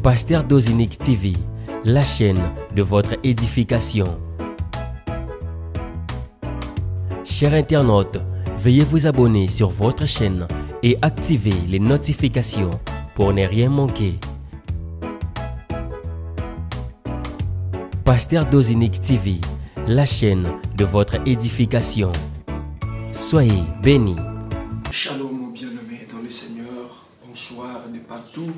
Pasteur Dozinique TV, la chaîne de votre édification. Chers internautes, veuillez vous abonner sur votre chaîne et activer les notifications pour ne rien manquer. Pasteur Dozinique TV, la chaîne de votre édification. Soyez bénis. Shalom, bien-aimés dans le Seigneur, bonsoir de partout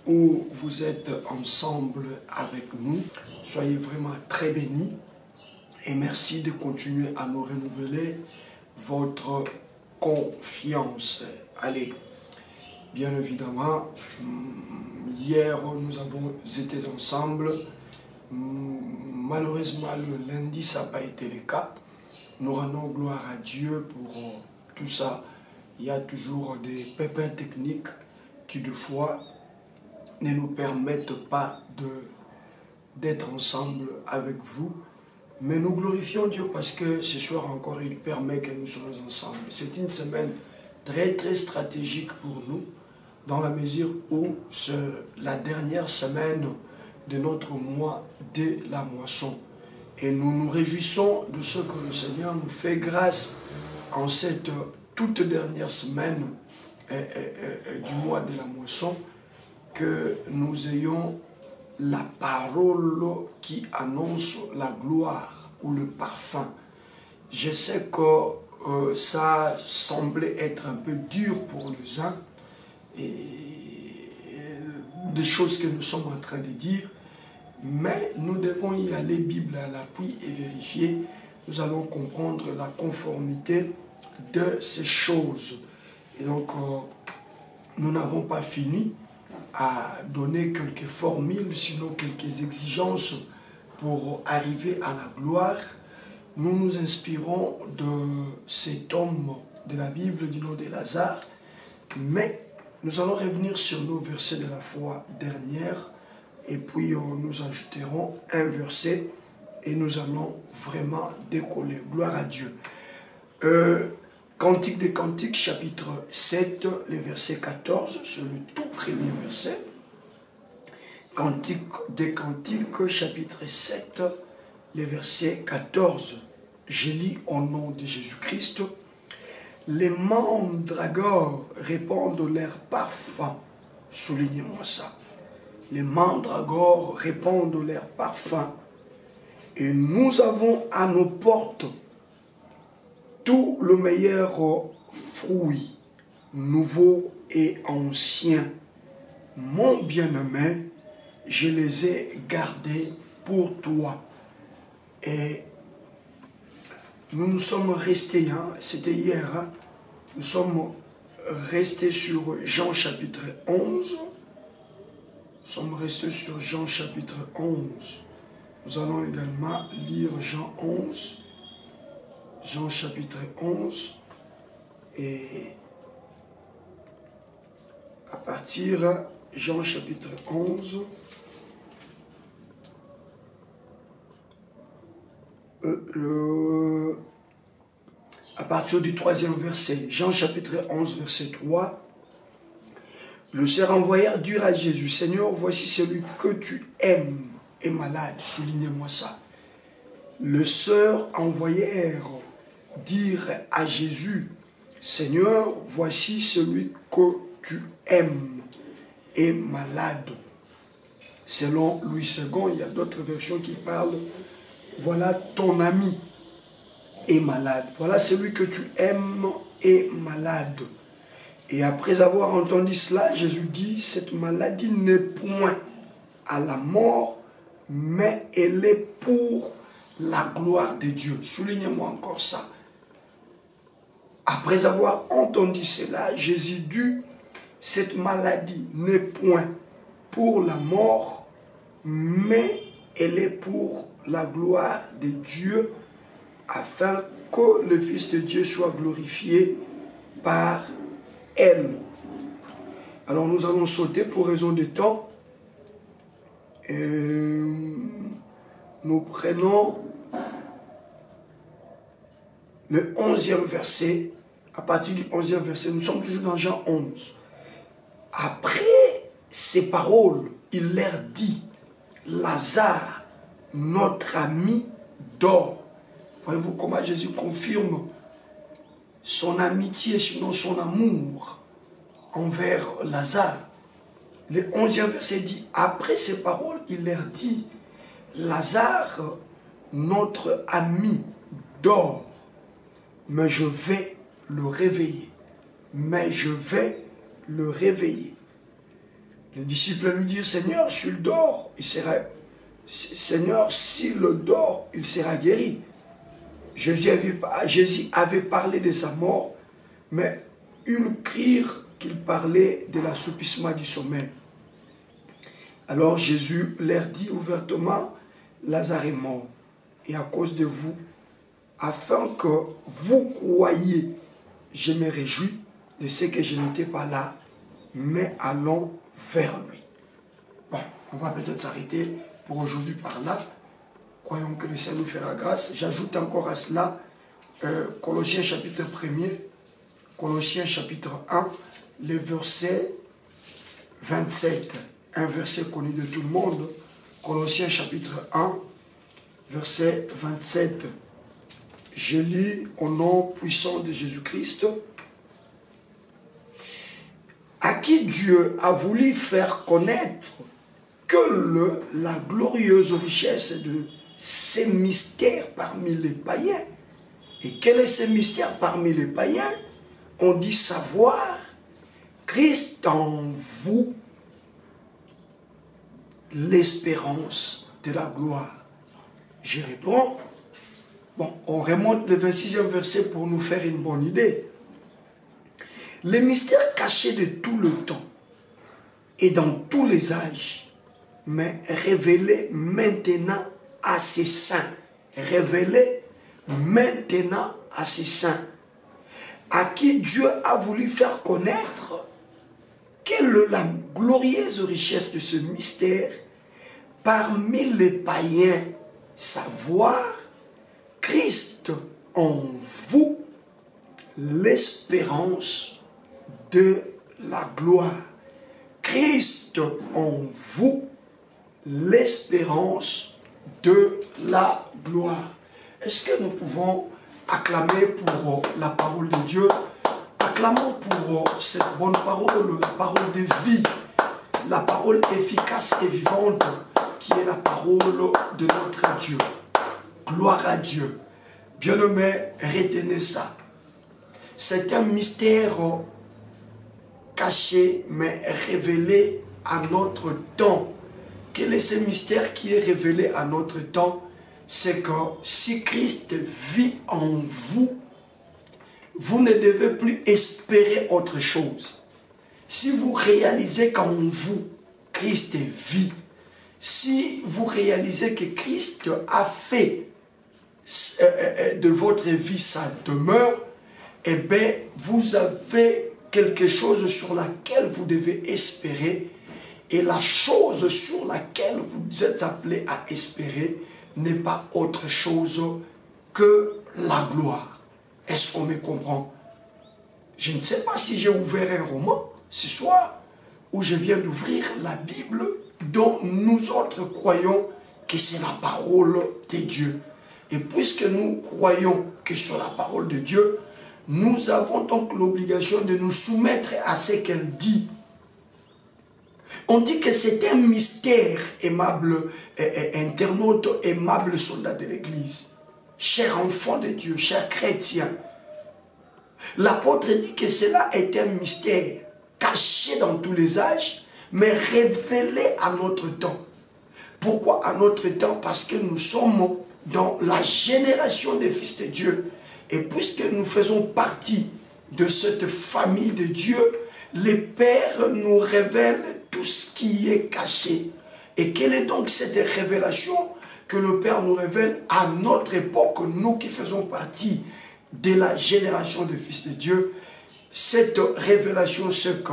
où vous êtes ensemble avec nous. Soyez vraiment très bénis et merci de continuer à nous renouveler votre confiance. Allez, bien évidemment, hier nous avons été ensemble. Malheureusement, le lundi, ça n'a pas été le cas. Nous rendons gloire à Dieu pour tout ça. Il y a toujours des pépins techniques qui, des fois, ne nous permettent pas d'être ensemble avec vous. Mais nous glorifions Dieu parce que ce soir encore, il permet que nous soyons ensemble. C'est une semaine très, très stratégique pour nous, dans la mesure où c'est la dernière semaine de notre mois de la moisson. Et nous nous réjouissons de ce que le Seigneur nous fait grâce en cette toute dernière semaine du mois de la moisson, que nous ayons la parole qui annonce la gloire ou le parfum. Je sais que ça semblait être un peu dur pour les uns, et des choses que nous sommes en train de dire, mais nous devons y aller, Bible à l'appui, et vérifier. Nous allons comprendre la conformité de ces choses. Et donc, nous n'avons pas fini à donner quelques formules, sinon quelques exigences pour arriver à la gloire. Nous nous inspirons de cet homme de la Bible du nom de Lazare, mais nous allons revenir sur nos versets de la fois dernière, et puis nous ajouterons un verset et nous allons vraiment décoller. Gloire à Dieu. Cantique des Cantiques, chapitre 7, le verset 14, c'est le tout premier verset. Cantique des Cantiques, chapitre 7, le verset 14. Je lis au nom de Jésus-Christ. Les mandragores répandent leur parfum. Soulignez-moi ça. Les mandragores répandent leur parfum. Et nous avons à nos portes tout le meilleur fruit, nouveau et ancien. Mon bien-aimé, je les ai gardés pour toi. Et nous nous sommes restés, c'était hier, nous sommes restés sur Jean chapitre 11. Nous sommes restés sur Jean chapitre 11. Nous allons également lire Jean 11. Jean chapitre 11. Et à partir Jean chapitre 11. À partir du 3e verset. Jean chapitre 11 verset 3. Le Seigneur envoyèrent dire à Jésus, Seigneur, voici celui que tu aimes est malade. Soulignez-moi ça. Le Seigneur envoyèrent dire à Jésus, Seigneur, voici celui que tu aimes est malade. Selon Louis II, il y a d'autres versions qui parlent, voilà ton ami est malade. Voilà celui que tu aimes est malade. Et après avoir entendu cela, Jésus dit, cette maladie n'est point à la mort, mais elle est pour la gloire de Dieu. Soulignez-moi encore ça. Après avoir entendu cela, Jésus dit, cette maladie n'est point pour la mort, mais elle est pour la gloire de Dieu, afin que le Fils de Dieu soit glorifié par elle. Alors nous allons sauter pour raison de temps. Nous prenons le 11e verset. À partir du 11e verset, nous sommes toujours dans Jean 11. Après ces paroles, il leur dit, Lazare, notre ami, dort. Voyez-vous comment Jésus confirme son amitié, sinon son amour envers Lazare. Le 11e verset dit, après ces paroles, il leur dit, Lazare, notre ami, dort, mais je vais le réveiller. Mais je vais le réveiller. Les disciples lui disent, Seigneur, s'il dort, il sera... Seigneur, s'il dort, il sera guéri. Jésus avait parlé de sa mort, mais ils crurent qu'il parlait de l'assoupissement du sommeil. Alors Jésus leur dit ouvertement, Lazare est mort, et à cause de vous, afin que vous croyiez, je me réjouis de ce que je n'étais pas là, mais allons vers lui. Bon, on va peut-être s'arrêter pour aujourd'hui par là. Croyons que le Seigneur nous fera grâce. J'ajoute encore à cela Colossiens chapitre 1er, Colossiens chapitre 1, le verset 27. Un verset connu de tout le monde. Colossiens chapitre 1, verset 27. Je lis au nom puissant de Jésus-Christ, à qui Dieu a voulu faire connaître que la glorieuse richesse de ces mystères parmi les païens. Et quel est ce mystère parmi les païens? On dit savoir Christ en vous, l'espérance de la gloire. Je réponds, bon, on remonte le 26e verset pour nous faire une bonne idée. Les mystères cachés de tout le temps et dans tous les âges, mais révélés maintenant à ses saints. Révélés maintenant à ses saints. À qui Dieu a voulu faire connaître quelle est la glorieuse richesse de ce mystère parmi les païens, savoir Christ en vous, l'espérance de la gloire. Christ en vous, l'espérance de la gloire. Est-ce que nous pouvons acclamer pour la parole de Dieu? Acclamons pour cette bonne parole, la parole de vie, la parole efficace et vivante qui est la parole de notre Dieu. Gloire à Dieu. Bien-aimés, retenez ça. C'est un mystère caché mais révélé à notre temps. Quel est ce mystère qui est révélé à notre temps? C'est que si Christ vit en vous, vous ne devez plus espérer autre chose. Si vous réalisez qu'en vous, Christ vit, si vous réalisez que Christ a fait de votre vie sa demeure, eh bien, vous avez quelque chose sur laquelle vous devez espérer. Et la chose sur laquelle vous êtes appelé à espérer n'est pas autre chose que la gloire. Est-ce qu'on me comprend? Je ne sais pas si j'ai ouvert un roman ce soir ou je viens d'ouvrir la Bible dont nous autres croyons que c'est la parole de Dieu. Et puisque nous croyons que c'est la parole de Dieu, nous avons donc l'obligation de nous soumettre à ce qu'elle dit. On dit que c'est un mystère, aimable internaute, aimable soldat de l'Église, cher enfant de Dieu, cher chrétien. L'apôtre dit que cela est un mystère caché dans tous les âges, mais révélé à notre temps. Pourquoi à notre temps? Parce que nous sommes dans la génération des fils de Dieu. Et puisque nous faisons partie de cette famille de Dieu, les pères nous révèlent tout ce qui est caché. Et quelle est donc cette révélation que le Père nous révèle à notre époque, nous qui faisons partie de la génération des fils de Dieu? Cette révélation, c'est que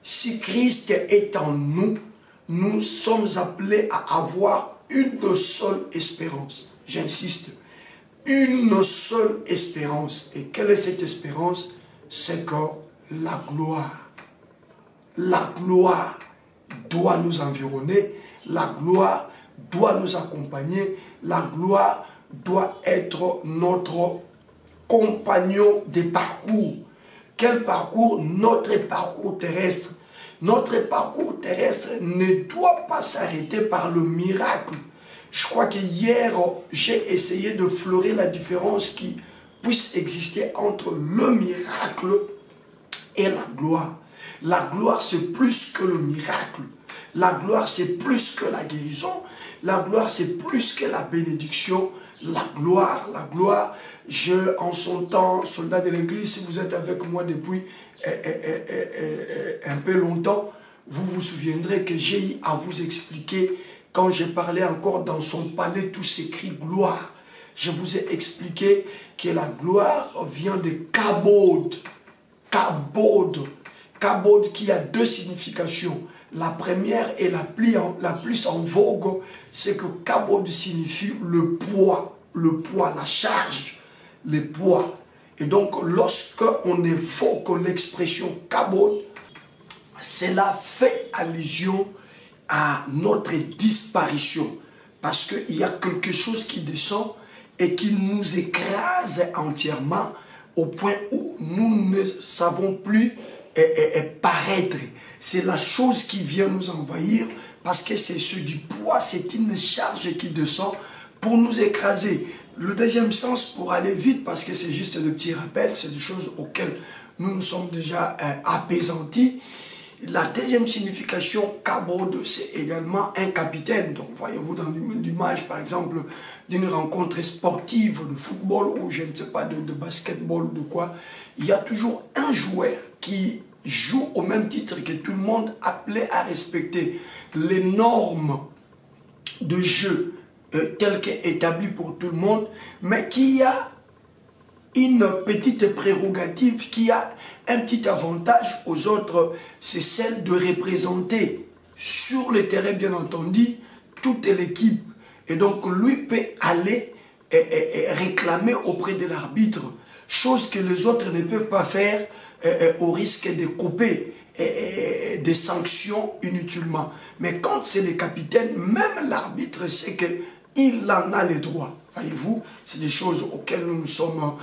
si Christ est en nous, nous sommes appelés à avoir une seule espérance. J'insiste, une seule espérance. Et quelle est cette espérance? C'est que la gloire doit nous environner, la gloire doit nous accompagner, la gloire doit être notre compagnon des parcours. Quel parcours? Notre parcours terrestre. Notre parcours terrestre ne doit pas s'arrêter par le miracle. Je crois que hier, j'ai essayé de fleurer la différence qui puisse exister entre le miracle et la gloire. La gloire, c'est plus que le miracle. La gloire, c'est plus que la guérison. La gloire, c'est plus que la bénédiction. La gloire, en son temps, soldat de l'église, si vous êtes avec moi depuis un peu longtemps, vous vous souviendrez que j'ai eu à vous expliquer, quand j'ai parlé encore dans son palais, tout s'écrit gloire. Je vous ai expliqué que la gloire vient de kabod. Kabod. Kabod qui a deux significations. La première et la plus en vogue, c'est que kabod signifie le poids, la charge, le poids. Et donc, lorsque on évoque l'expression kabod, cela fait allusion à notre disparition. Parce qu'il y a quelque chose qui descend et qui nous écrase entièrement au point où nous ne savons plus paraître. C'est la chose qui vient nous envahir parce que c'est du poids, c'est une charge qui descend pour nous écraser. Le deuxième sens, pour aller vite, parce que c'est juste de petits rappels, c'est des choses auxquelles nous nous sommes déjà apaisantis. La deuxième signification, kabod, c'est également un capitaine. Donc, voyez-vous dans l'image, par exemple, d'une rencontre sportive de football ou je ne sais pas, de basketball ou de quoi, il y a toujours un joueur qui joue au même titre que tout le monde, appelé à respecter les normes de jeu telles qu'établies pour tout le monde, mais qui a une petite prérogative, qui a un petit avantage aux autres, c'est celle de représenter sur le terrain, bien entendu, toute l'équipe. Et donc, lui peut aller et réclamer auprès de l'arbitre, chose que les autres ne peuvent pas faire au risque de couper des sanctions inutilement. Mais quand c'est le capitaine, même l'arbitre sait qu'il en a les droits. Voyez-vous, c'est des choses auxquelles nous nous sommes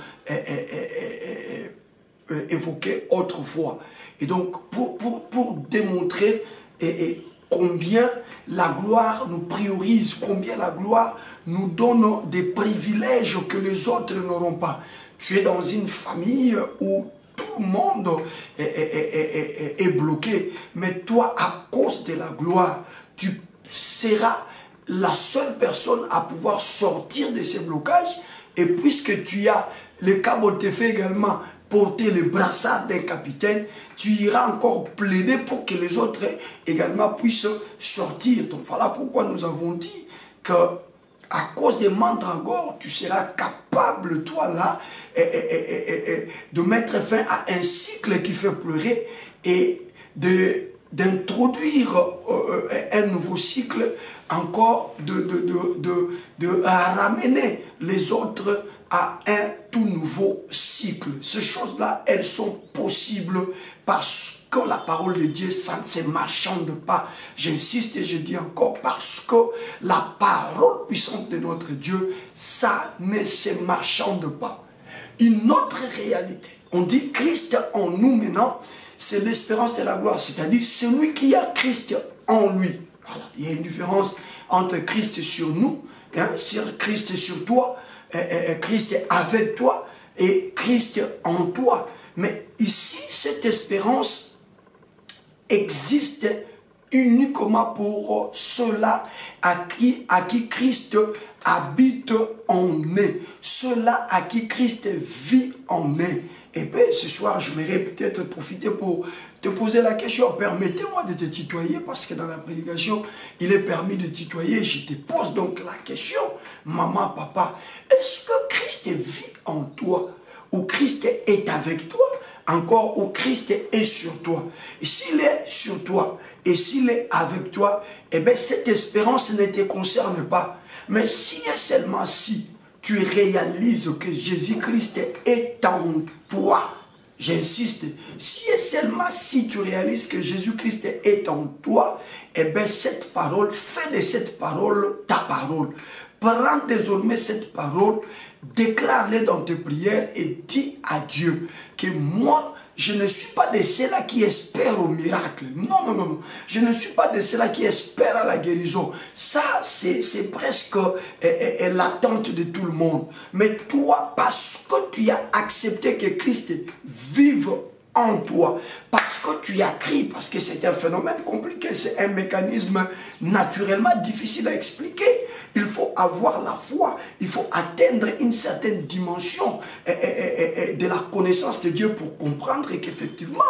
évoqués autrefois. Et donc, pour démontrer combien la gloire nous priorise, combien la gloire nous donne des privilèges que les autres n'auront pas. Tu es dans une famille où tout le monde est bloqué, mais toi, à cause de la gloire, tu seras la seule personne à pouvoir sortir de ces blocages. Et puisque tu as le kabod te fait également porter le brassard d'un capitaine, tu iras encore plaider pour que les autres également puissent sortir. Donc voilà pourquoi nous avons dit que à cause des mandragores, tu seras capable, toi là, de mettre fin à un cycle qui fait pleurer et d'introduire un nouveau cycle, encore de ramener les autres à un tout nouveau cycle. Ces choses-là, elles sont possibles parce que la parole de Dieu, ça ne se marchande pas. J'insiste et je dis encore, parce que la parole puissante de notre Dieu, ça ne se marchande pas. Une autre réalité, on dit Christ en nous maintenant, c'est l'espérance de la gloire, c'est-à-dire celui qui a Christ en lui. Voilà. Il y a une différence entre Christ sur nous, sur Christ sur toi, Christ avec toi et Christ en toi. Mais ici, cette espérance existe uniquement pour ceux-là à qui Christ habite en eux, ceux-là à qui Christ vit en eux. Et bien, ce soir, je voudrais peut-être profiter pour te poser la question. Permettez-moi de te tutoyer, parce que dans la prédication, il est permis de tutoyer. Je te pose donc la question, maman, papa, est-ce que Christ vit en toi? Ou Christ est avec toi? Encore, où Christ est sur toi? Et s'il est sur toi, et s'il est avec toi, eh bien, cette espérance ne te concerne pas. Mais si et seulement si tu réalises que Jésus-Christ est en toi, j'insiste, si et seulement si tu réalises que Jésus-Christ est en toi, eh bien cette parole, fais de cette parole ta parole. Prends désormais cette parole, déclare-la dans tes prières et dis à Dieu que moi, je ne suis pas de ceux-là qui espèrent au miracle. Non, non, non, non. Je ne suis pas de ceux-là qui espèrent à la guérison. Ça, c'est presque l'attente de tout le monde. Mais toi, parce que tu as accepté que Christ vive en toi, parce que tu as crié, parce que c'est un phénomène compliqué, c'est un mécanisme naturellement difficile à expliquer. Il faut avoir la foi, il faut atteindre une certaine dimension de la connaissance de Dieu pour comprendre qu'effectivement,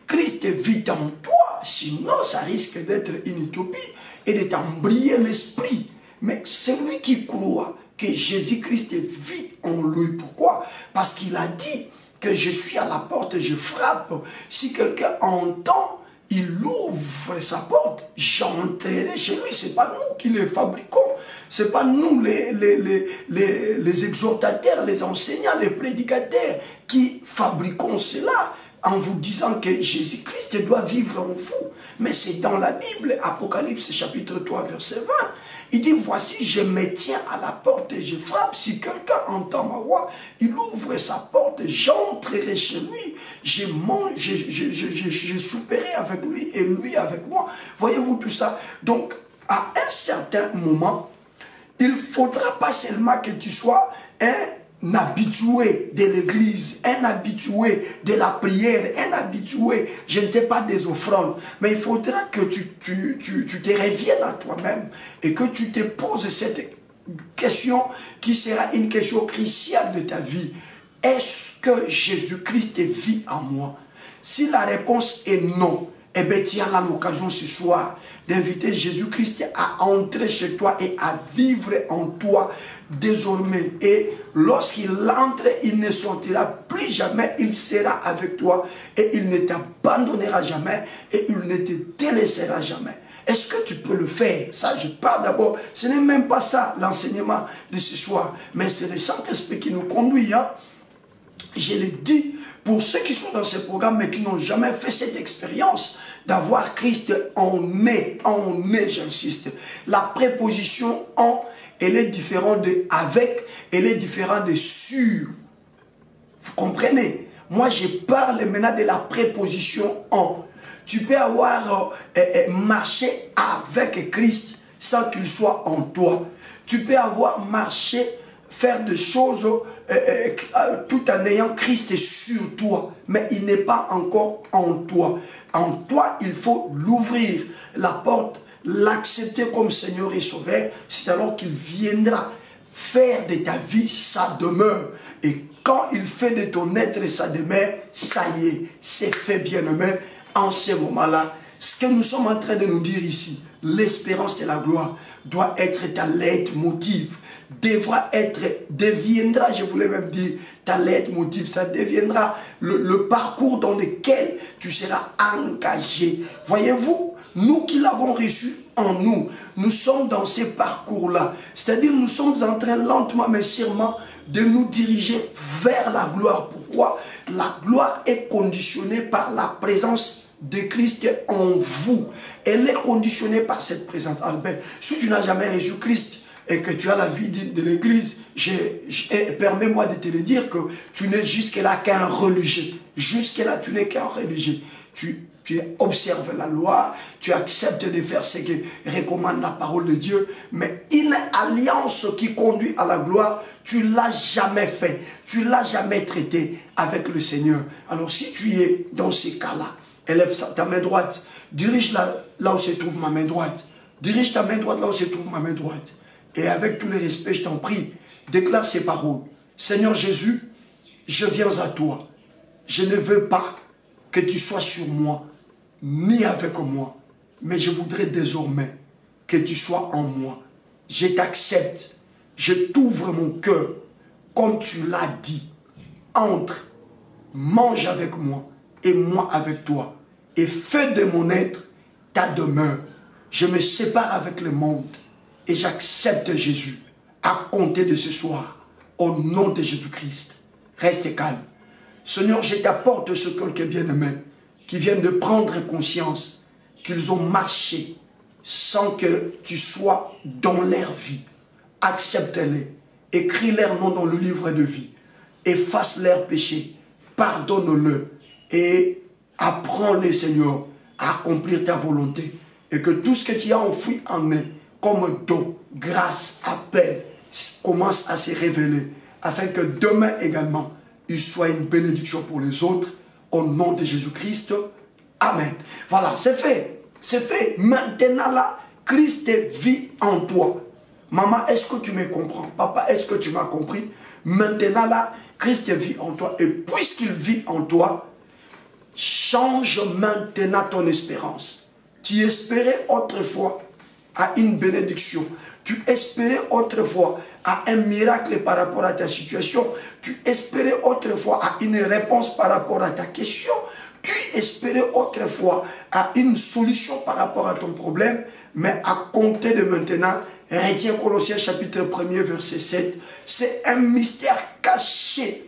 Christ vit en toi, sinon ça risque d'être une utopie et de t'embriller l'esprit. Mais celui qui croit que Jésus-Christ vit en lui, pourquoi? Parce qu'il a dit que je suis à la porte et je frappe. Si quelqu'un entend, il ouvre sa porte, j'entrerai chez lui. Ce n'est pas nous qui les fabriquons. Ce n'est pas nous les exhortateurs, les enseignants, les prédicateurs qui fabriquons cela en vous disant que Jésus-Christ doit vivre en vous. Mais c'est dans la Bible, Apocalypse chapitre 3, verset 20. Il dit, voici, je me tiens à la porte et je frappe. Si quelqu'un entend ma voix, il ouvre sa porte, j'entrerai chez lui. Je mange, je souperai avec lui et lui avec moi. Voyez-vous tout ça? Donc, à un certain moment, il ne faudra pas seulement que tu sois un habitué de l'église, un habitué de la prière, un habitué, je ne sais pas, des offrandes. Mais il faudra que tu te reviennes à toi-même et que tu te poses cette question qui sera une question cruciale de ta vie. Est-ce que Jésus-Christ vit en moi? Si la réponse est non, eh bien tu as l'occasion ce soir d'inviter Jésus-Christ à entrer chez toi et à vivre en toi désormais. Et lorsqu'il entre, il ne sortira plus jamais, il sera avec toi et il ne t'abandonnera jamais et il ne te délaissera jamais. Est-ce que tu peux le faire? Ça, je parle d'abord. Ce n'est même pas ça l'enseignement de ce soir, mais c'est le Saint-Esprit qui nous conduit. Hein? Je l'ai dit, pour ceux qui sont dans ce programme mais qui n'ont jamais fait cette expérience d'avoir Christ en est, j'insiste. La préposition en, elle est différente de avec, elle est différente de sur. Vous comprenez? Moi, je parle maintenant de la préposition en. Tu peux avoir marché avec Christ sans qu'il soit en toi. Tu peux avoir marché, faire des choses tout en ayant Christ sur toi, mais il n'est pas encore en toi. En toi, il faut l'ouvrir, la porte, l'accepter comme Seigneur et Sauveur. C'est alors qu'il viendra faire de ta vie sa demeure. Et quand il fait de ton être sa demeure, ça y est, c'est fait, bien-aimé. En ce moment-là, ce que nous sommes en train de nous dire ici, l'espérance de la gloire doit être ta leitmotiv, deviendra, je voulais même dire, ta leitmotiv, ça deviendra le parcours dans lequel tu seras engagé. Voyez-vous, nous qui l'avons reçu en nous, nous sommes dans ces parcours-là. C'est-à-dire, nous sommes en train lentement mais sûrement de nous diriger vers la gloire. Pourquoi? La gloire est conditionnée par la présence de Christ en vous. Elle est conditionnée par cette présence. Alors, si tu n'as jamais reçu Christ et que tu as la vie de l'église, permets-moi de te le dire que tu n'es jusque-là qu'un religieux. Jusque-là, tu n'es qu'un religieux. Tu observes la loi, tu acceptes de faire ce que recommande la parole de Dieu, mais une alliance qui conduit à la gloire, tu ne l'as jamais fait, tu ne l'as jamais traité avec le Seigneur. Alors si tu es dans ces cas-là, élève ta main droite, dirige là où se trouve ma main droite, dirige ta main droite là où se trouve ma main droite, et avec tout le respect, je t'en prie, déclare ces paroles. Seigneur Jésus, je viens à toi, je ne veux pas que tu sois sur moi, ni avec moi, mais je voudrais désormais que tu sois en moi. Je t'accepte, je t'ouvre mon cœur, comme tu l'as dit. Entre, mange avec moi, et moi avec toi, et fais de mon être ta demeure. Je me sépare avec le monde, et j'accepte Jésus, à compter de ce soir, au nom de Jésus-Christ. Reste calme. Seigneur, je t'apporte ce quelques bien-aimés qui viennent de prendre conscience qu'ils ont marché sans que tu sois dans leur vie. Accepte-les, écris leur nom dans le livre de vie, efface leurs péchés, pardonne-le et apprends-les, Seigneur, à accomplir ta volonté. Et que tout ce que tu as enfoui en eux, comme don, grâce, appel, commence à se révéler, afin que demain également, il soit une bénédiction pour les autres, au nom de Jésus-Christ. Amen. Voilà, c'est fait. C'est fait. Maintenant là, Christ vit en toi. Maman, est-ce que tu me comprends? Papa, est-ce que tu m'as compris? Maintenant là, Christ vit en toi. Et puisqu'il vit en toi, change maintenant ton espérance. Tu espérais autrefois à une bénédiction. Tu espérais autrefois à un miracle par rapport à ta situation. Tu espérais autrefois à une réponse par rapport à ta question. Tu espérais autrefois à une solution par rapport à ton problème. Mais à compter de maintenant, retiens Colossiens chapitre 1er verset 7. C'est un mystère caché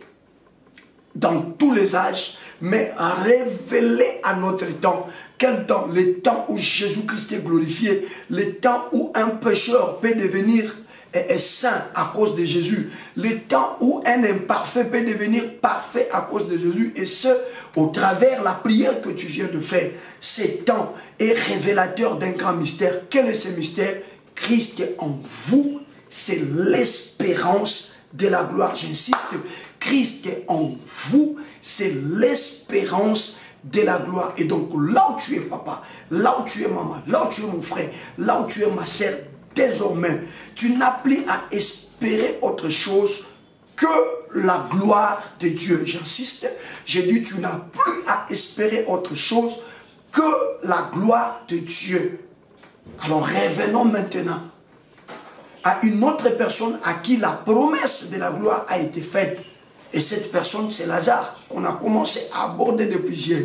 dans tous les âges, mais révélé à notre temps. Quel temps? Le temps où Jésus-Christ est glorifié, le temps où un pécheur peut devenir saint à cause de Jésus, le temps où un imparfait peut devenir parfait à cause de Jésus, et ce, au travers la prière que tu viens de faire. Ce temps est révélateur d'un grand mystère. Quel est ce mystère? Christ est en vous, c'est l'espérance de la gloire. J'insiste, Christ est en vous, c'est l'espérance de la gloire. Et donc là où tu es papa, là où tu es maman, là où tu es mon frère, là où tu es ma sœur, désormais, tu n'as plus à espérer autre chose que la gloire de Dieu. J'insiste, j'ai dit tu n'as plus à espérer autre chose que la gloire de Dieu. Alors revenons maintenant à une autre personne à qui la promesse de la gloire a été faite. Et cette personne, c'est Lazare, qu'on a commencé à aborder depuis hier.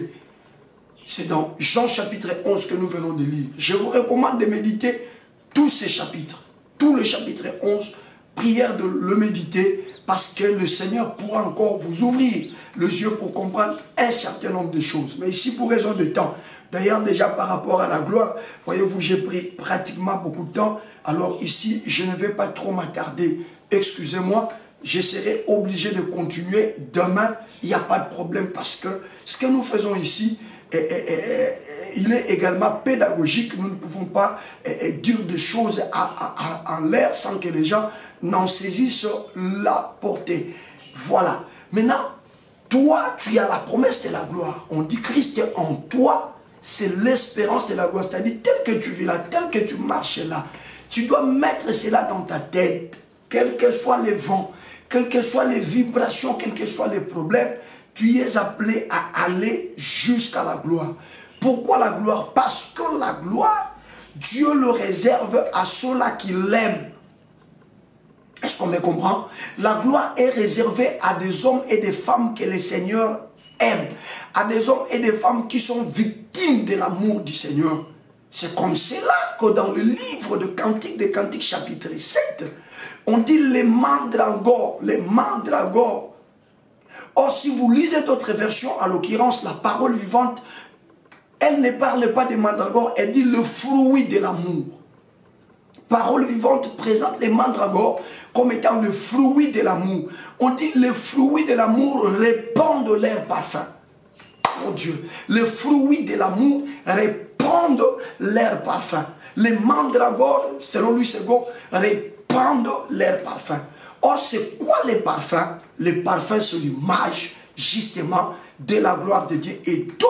C'est dans Jean chapitre 11 que nous venons de lire. Je vous recommande de méditer tous ces chapitres. Tout le chapitre 11, prière de le méditer, parce que le Seigneur pourra encore vous ouvrir les yeux pour comprendre un certain nombre de choses. Mais ici, pour raison de temps, d'ailleurs déjà par rapport à la gloire, voyez-vous, j'ai pris pratiquement beaucoup de temps. Alors ici, je ne vais pas trop m'attarder. Excusez-moi, je serai obligé de continuer demain. Il n'y a pas de problème parce que ce que nous faisons ici, il est également pédagogique. Nous ne pouvons pas dire des choses en l'air sans que les gens n'en saisissent la portée. Voilà. Maintenant, toi, tu as la promesse de la gloire. On dit Christ est en toi, c'est l'espérance de la gloire. C'est-à-dire, tel que tu vis là, tel que tu marches là, tu dois mettre cela dans ta tête. Quels que soient les vents, quelles que soient les vibrations, quels que soient les problèmes, tu es appelé à aller jusqu'à la gloire. Pourquoi la gloire? Parce que la gloire, Dieu le réserve à ceux-là qui l'aiment. Est-ce qu'on me comprend? La gloire est réservée à des hommes et des femmes que le Seigneur aime. À des hommes et des femmes qui sont victimes de l'amour du Seigneur. C'est comme cela que dans le livre de Cantiques chapitre 7, on dit les mandragores, les mandragores. Or, si vous lisez d'autres versions, en l'occurrence, la parole vivante, elle ne parle pas des mandragores, elle dit le fruit de l'amour. Parole vivante présente les mandragores comme étant le fruit de l'amour. On dit le fruit de l'amour répandent leur parfum. Oh Dieu, le fruit de l'amour répandent leur parfum. Les mandragores, selon lui, répandent leur parfum. Or, c'est quoi les parfums? Les parfums sont l'image, justement, de la gloire de Dieu. Et donc,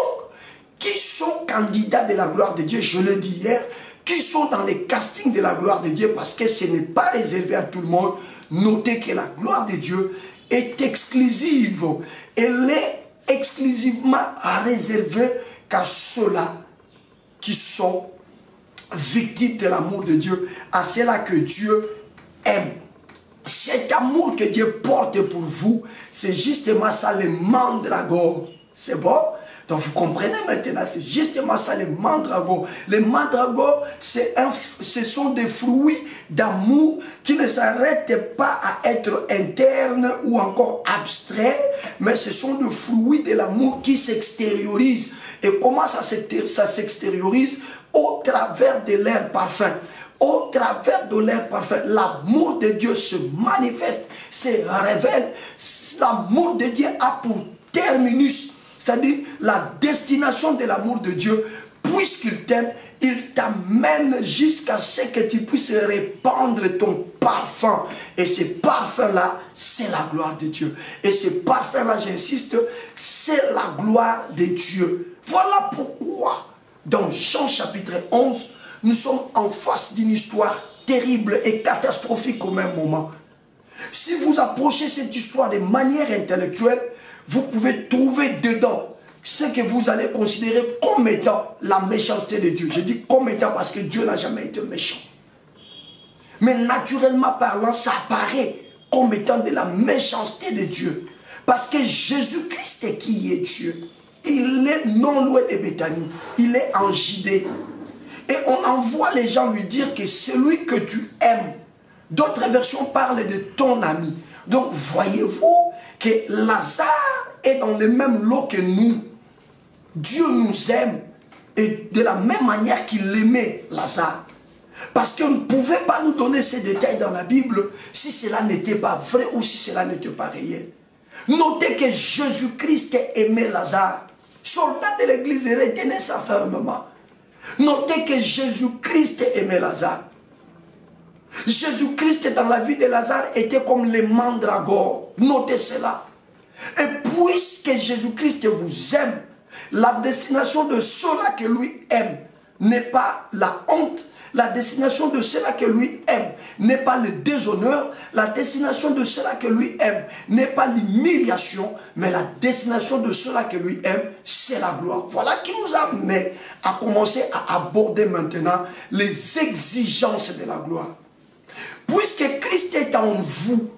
qui sont candidats de la gloire de Dieu, je l'ai dit hier, qui sont dans les castings de la gloire de Dieu, parce que ce n'est pas réservé à tout le monde. Notez que la gloire de Dieu est exclusive. Elle est exclusivement réservée qu'à ceux-là qui sont victimes de l'amour de Dieu, à ceux-là que Dieu aime. Cet amour que Dieu porte pour vous, c'est justement ça, les mandragores. C'est bon? Donc vous comprenez maintenant, c'est justement ça les mandragores. Les mandragores, ce sont des fruits d'amour qui ne s'arrêtent pas à être internes ou encore abstraits, mais ce sont des fruits de l'amour qui s'extériorisent. Et comment ça s'extériorise? Au travers de leur parfum. Au travers de leur parfum, l'amour de Dieu se manifeste, se révèle. L'amour de Dieu a pour terminus, c'est-à-dire la destination de l'amour de Dieu, puisqu'il t'aime, il t'amène jusqu'à ce que tu puisses répandre ton parfum. Et ce parfum-là, c'est la gloire de Dieu. Et ce parfum-là, j'insiste, c'est la gloire de Dieu. Voilà pourquoi, dans Jean chapitre 11, nous sommes en face d'une histoire terrible et catastrophique au même moment. Si vous approchez cette histoire de manière intellectuelle, vous pouvez trouver dedans ce que vous allez considérer comme étant la méchanceté de Dieu. Je dis comme étant parce que Dieu n'a jamais été méchant. Mais naturellement parlant, ça apparaît comme étant de la méchanceté de Dieu. Parce que Jésus-Christ qui est Dieu, il est non loin de Béthanie, il est en Judée. Et on envoie les gens lui dire que celui que tu aimes. D'autres versions parlent de ton ami. Donc voyez-vous que Lazare est dans le même lot que nous. Dieu nous aime et de la même manière qu'il aimait Lazare. Parce qu'on ne pouvait pas nous donner ces détails dans la Bible si cela n'était pas vrai ou si cela n'était pas réel. Notez que Jésus-Christ aimait Lazare. Soldat de l'église, retenez ça fermement. Notez que Jésus-Christ aimait Lazare. Jésus-Christ dans la vie de Lazare était comme les mandragores. Notez cela. Et puisque Jésus-Christ vous aime, la destination de ceux-là que lui aime n'est pas la honte. La destination de ceux-là que lui aime n'est pas le déshonneur. La destination de ceux-là que lui aime n'est pas l'humiliation. Mais la destination de ceux-là que lui aime, c'est la gloire. Voilà qui nous amène à commencer à aborder maintenant les exigences de la gloire. Puisque Christ est en vous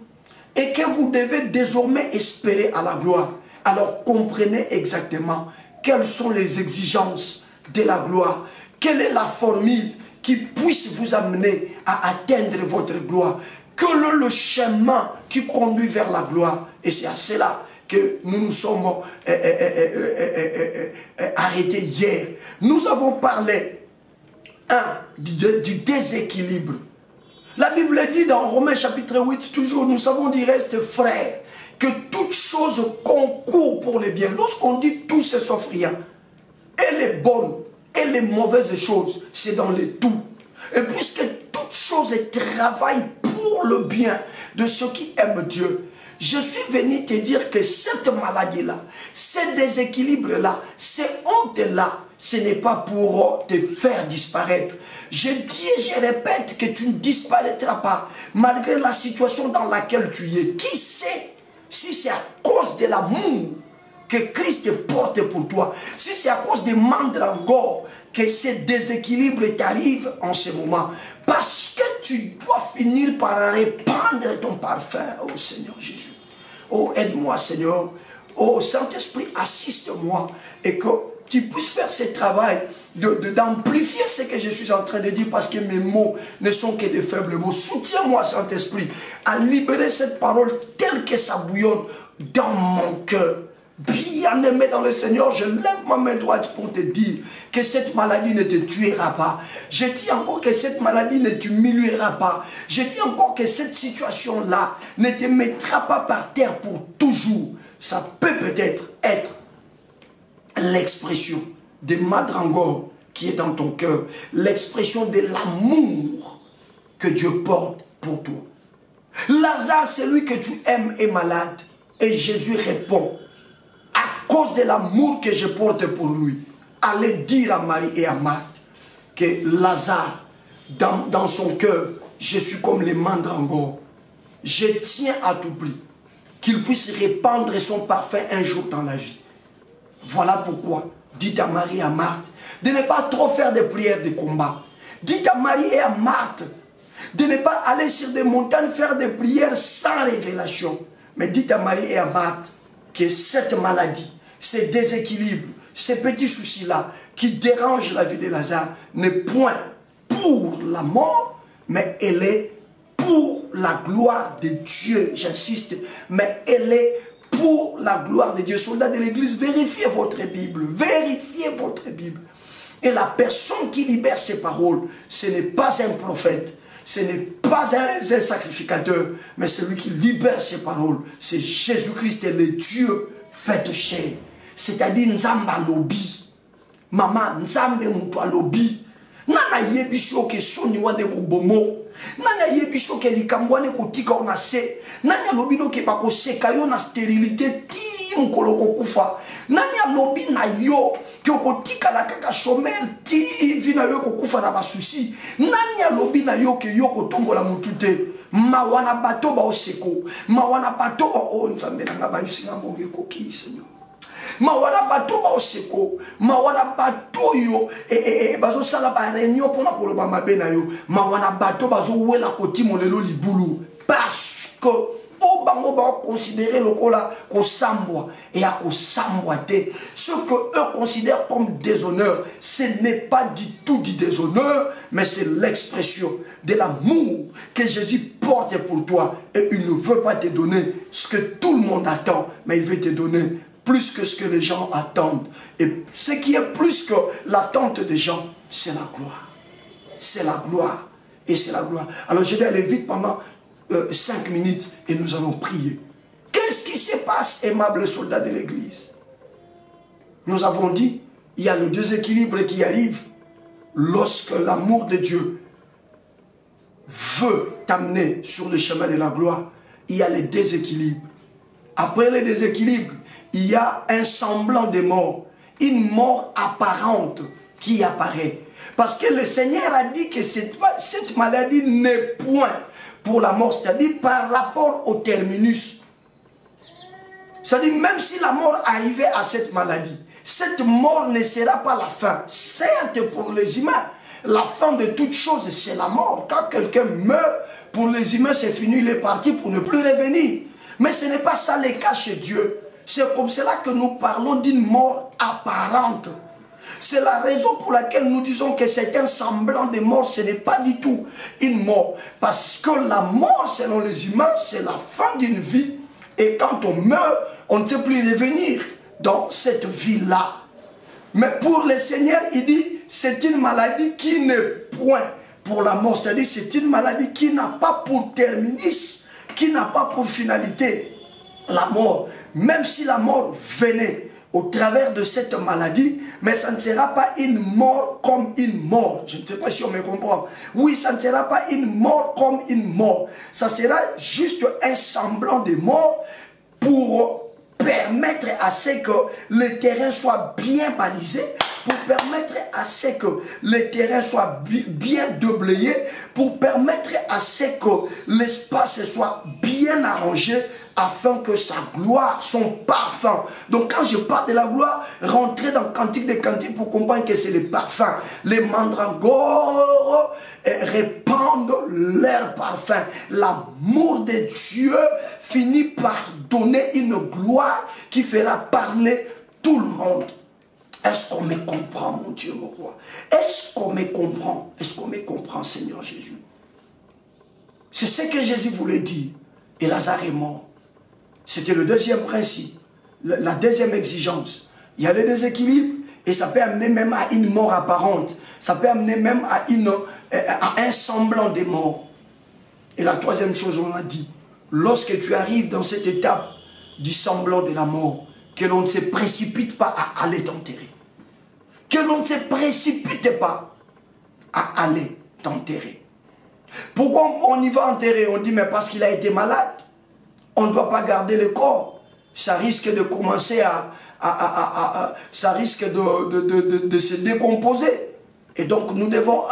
et que vous devez désormais espérer à la gloire, alors comprenez exactement quelles sont les exigences de la gloire. Quelle est la formule qui puisse vous amener à atteindre votre gloire? Quel est le chemin qui conduit vers la gloire? Et c'est à cela que nous nous sommes arrêtés hier. Nous avons parlé du déséquilibre. La Bible dit dans Romains chapitre 8, toujours, nous savons du reste, frères, que toute chose concourt pour le bien. Lorsqu'on dit tout, c'est sauf rien. Et les bonnes et les mauvaises choses, c'est dans le tout. Et puisque toute chose travaille pour le bien de ceux qui aiment Dieu, je suis venu te dire que cette maladie-là, ce déséquilibre-là, ces hontes-là, ce n'est pas pour te faire disparaître. Je dis et je répète que tu ne disparaîtras pas, malgré la situation dans laquelle tu es. Qui sait si c'est à cause de l'amour que Christ porte pour toi, si c'est à cause des mandragores que ce déséquilibre t'arrive en ce moment, parce que tu dois finir par répandre ton parfum, oh Seigneur Jésus. Oh, aide-moi Seigneur. Oh, Saint-Esprit, assiste-moi et que tu puisses faire ce travail d'amplifier ce que je suis en train de dire, parce que mes mots ne sont que de faibles mots. Soutiens-moi, Saint-Esprit, à libérer cette parole telle que ça bouillonne dans mon cœur. Bien-aimé dans le Seigneur, je lève ma main droite pour te dire que cette maladie ne te tuera pas. Je dis encore que cette maladie ne t'humiliera pas. Je dis encore que cette situation-là ne te mettra pas par terre pour toujours. Ça peut peut-être être l'expression de mandragore qui est dans ton cœur, l'expression de l'amour que Dieu porte pour toi. Lazare, celui que tu aimes, est malade. Et Jésus répond: à cause de l'amour que je porte pour lui, allez dire à Marie et à Marthe que Lazare, dans son cœur, je suis comme les mandragores. Je tiens à tout prix qu'il puisse répandre son parfum un jour dans la vie. Voilà pourquoi, dites à Marie et à Marthe de ne pas trop faire des prières de combat. Dites à Marie et à Marthe de ne pas aller sur des montagnes faire des prières sans révélation. Mais dites à Marie et à Marthe que cette maladie, ce déséquilibre, ces petits soucis-là qui dérangent la vie de Lazare n'est point pour la mort, mais elle est pour la gloire de Dieu, j'insiste, mais elle est pour la gloire de Dieu. Soldats de l'église, vérifiez votre Bible, vérifiez votre Bible. Et la personne qui libère ces paroles, ce n'est pas un prophète, ce n'est pas un sacrificateur, mais celui qui libère ces paroles, c'est Jésus-Christ et le Dieu fait chair. C'est-à-dire Nzamba Lobi. Maman, Nzambe Moutoua Lobi. Nana yebisho ke soni wane ko bomo. Nana yebisho ke likambwane ko tika ona se. Nanya lobino ke bako seka yo na stérilité ti mkolo ko kufa. Nanya lobi na yo ke ko tika la kaka chômeur ti vina yo ko kufa na basusi. Nanya lobi na yo ke yo ko tombola mutute. Mawana bato ba oseko. Mawana bato ba o nzambe na ba yusinga monge ko ki Seigneur. Mawana bato ba oseko, mawana bato yo bazo sala ba réunion pour na koloba mabe na yo, mawana bato bazo wela koti molelo libulu parce que o bango ba considérer lokola ko sambwa et a ko sambwa te. Ce que eux considèrent comme déshonneur, ce n'est pas du tout du déshonneur, mais c'est l'expression de l'amour que Jésus porte pour toi et il ne veut pas te donner ce que tout le monde attend, mais il veut te donner plus que ce que les gens attendent. Et ce qui est plus que l'attente des gens, c'est la gloire. C'est la gloire. Et c'est la gloire. Alors je vais aller vite pendant 5 minutes et nous allons prier. Qu'est-ce qui se passe, aimables soldats de l'église? Nous avons dit, il y a le déséquilibre qui arrive lorsque l'amour de Dieu veut t'amener sur le chemin de la gloire. Il y a le déséquilibre. Après le déséquilibre, il y a un semblant de mort, une mort apparente qui apparaît. Parce que le Seigneur a dit que cette maladie n'est point pour la mort, c'est-à-dire par rapport au terminus. C'est-à-dire même si la mort arrivait à cette maladie, cette mort ne sera pas la fin. Certes, pour les humains, la fin de toute chose, c'est la mort. Quand quelqu'un meurt, pour les humains, c'est fini, il est parti pour ne plus revenir. Mais ce n'est pas ça le cas chez Dieu. C'est comme cela que nous parlons d'une mort apparente. C'est la raison pour laquelle nous disons que c'est un semblant de mort. Ce n'est pas du tout une mort. Parce que la mort, selon les humains, c'est la fin d'une vie. Et quand on meurt, on ne sait plus revenir dans cette vie-là. Mais pour le Seigneur, il dit, c'est une maladie qui n'est point pour la mort. C'est-à-dire, c'est une maladie qui n'a pas pour terminus, qui n'a pas pour finalité la mort. Même si la mort venait au travers de cette maladie, mais ça ne sera pas une mort comme une mort. Je ne sais pas si on me comprend. Oui, ça ne sera pas une mort comme une mort. Ça sera juste un semblant de mort pour permettre à ce que le terrain soit bien balisé, pour permettre à ce que le terrain soit bien déblayé, pour permettre à ce que l'espace soit bien arrangé, afin que sa gloire, son parfum. Donc quand je parle de la gloire, rentrez dans Cantique des Cantiques pour comprendre que c'est le parfum. Les mandragores répandent leur parfum. L'amour de Dieu finit par donner une gloire qui fera parler tout le monde. Est-ce qu'on me comprend, mon Dieu, mon roi? Est-ce qu'on me comprend? Est-ce qu'on me comprend, Seigneur Jésus? C'est ce que Jésus voulait dire. Et Lazare est mort. C'était le deuxième principe, la deuxième exigence. Il y a le déséquilibre et ça peut amener même à une mort apparente. Ça peut amener même à un semblant de mort. Et la troisième chose, on a dit, lorsque tu arrives dans cette étape du semblant de la mort, que l'on ne se précipite pas à aller t'enterrer. Que l'on ne se précipite pas à aller t'enterrer. Pourquoi on y va enterrer? On dit, mais parce qu'il a été malade. On ne doit pas garder le corps. Ça risque de commencer ça risque de se décomposer. Et donc nous devons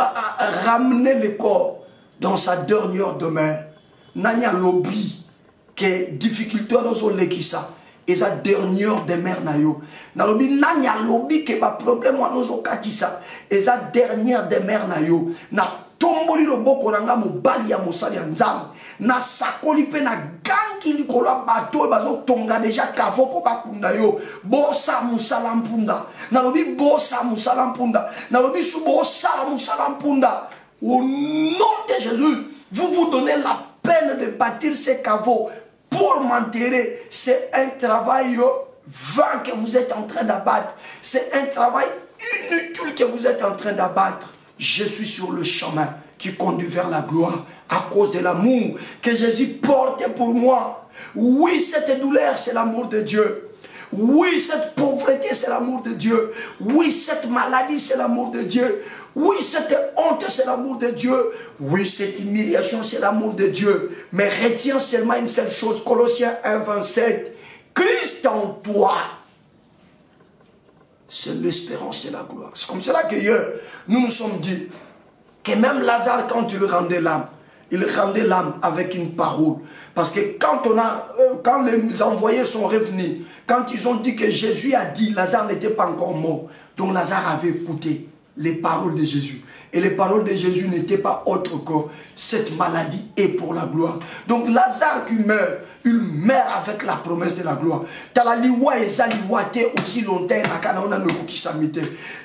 ramener le corps dans sa dernière demeure. Nanya lobby que difficulté dans le kisa et sa dernière demeure na yo. Na lobby nanya lobby que ba problème wa nozo katisa et sa dernière demeure na yo. Na tombe tomboli loboko nanga mobali ya mosali ya nzambe na sakoli pe na gangi likolo ya bato bazo tonga deja kavo po bakunda yo bosa musala mpunda nalobi bosa musala mpunda nalobi su bosa musala mpunda au nom de Jésus vous vous donnez la peine de bâtir ces caveaux pour m'enterrer. C'est un travail vain que vous êtes en train d'abattre. C'est un travail inutile que vous êtes en train d'abattre. Je suis sur le chemin qui conduit vers la gloire à cause de l'amour que Jésus portait pour moi. Oui, cette douleur, c'est l'amour de Dieu. Oui, cette pauvreté, c'est l'amour de Dieu. Oui, cette maladie, c'est l'amour de Dieu. Oui, cette honte, c'est l'amour de Dieu. Oui, cette humiliation, c'est l'amour de Dieu. Mais retiens seulement une seule chose. Colossiens 1, 27. Christ en toi, c'est l'espérance de la gloire. C'est comme cela que hier, nous nous sommes dit que même Lazare, quand il rendait l'âme, il rendait l'âme avec une parole. Parce que quand les envoyés sont revenus, quand ils ont dit que Jésus a dit, Lazare n'était pas encore mort. Donc Lazare avait écouté les paroles de Jésus. Et les paroles de Jésus n'étaient pas autres que cette maladie est pour la gloire. Donc Lazare qui meurt, il meurt avec la promesse de la gloire. Aussi longtemps,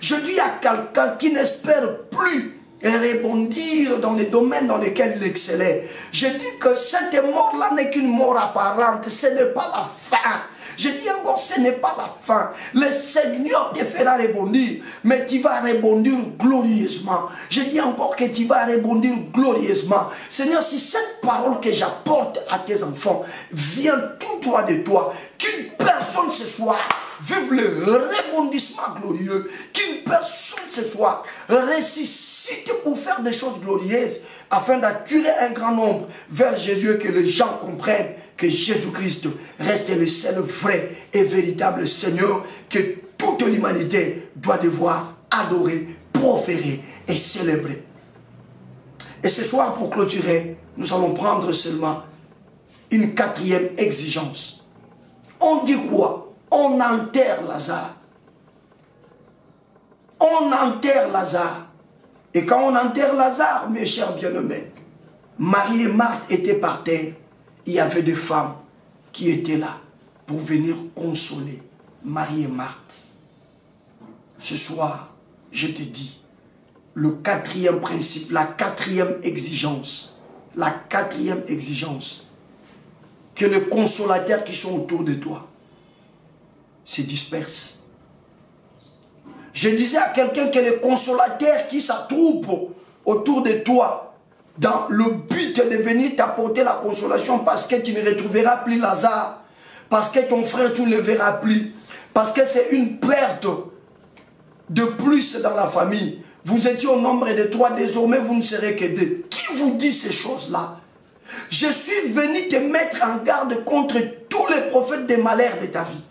je dis à quelqu'un qui n'espère plus rebondir dans les domaines dans lesquels il excellait. Je dis que cette mort-là n'est qu'une mort apparente, ce n'est pas la fin. Je dis encore, ce n'est pas la fin. Le Seigneur te fera rebondir, mais tu vas rebondir glorieusement. Je dis encore que tu vas rebondir glorieusement. Seigneur, si cette parole que j'apporte à tes enfants vient tout droit de toi, qu'une personne ce soir vive le rebondissement glorieux, qu'une personne ce soir ressuscite pour faire des choses glorieuses, afin d'attirer un grand nombre vers Jésus et que les gens comprennent que Jésus-Christ reste le seul vrai et véritable Seigneur que toute l'humanité doit devoir adorer, proférer et célébrer. Et ce soir, pour clôturer, nous allons prendre seulement une quatrième exigence. On dit quoi? On enterre Lazare. On enterre Lazare. Et quand on enterre Lazare, mes chers bien-aimés, Marie et Marthe étaient par terre. Il y avait des femmes qui étaient là pour venir consoler Marie et Marthe. Ce soir, je te dis, le quatrième principe, la quatrième exigence, que les consolateurs qui sont autour de toi se dispersent. Je disais à quelqu'un que les consolateurs qui s'attroupent autour de toi, dans le but de venir t'apporter la consolation parce que tu ne retrouveras plus Lazare, parce que ton frère tu ne le verras plus, parce que c'est une perte de plus dans la famille. Vous étiez au nombre de 3, désormais vous ne serez que 2. Qui vous dit ces choses-là? Je suis venu te mettre en garde contre tous les prophètes des malheurs de ta vie.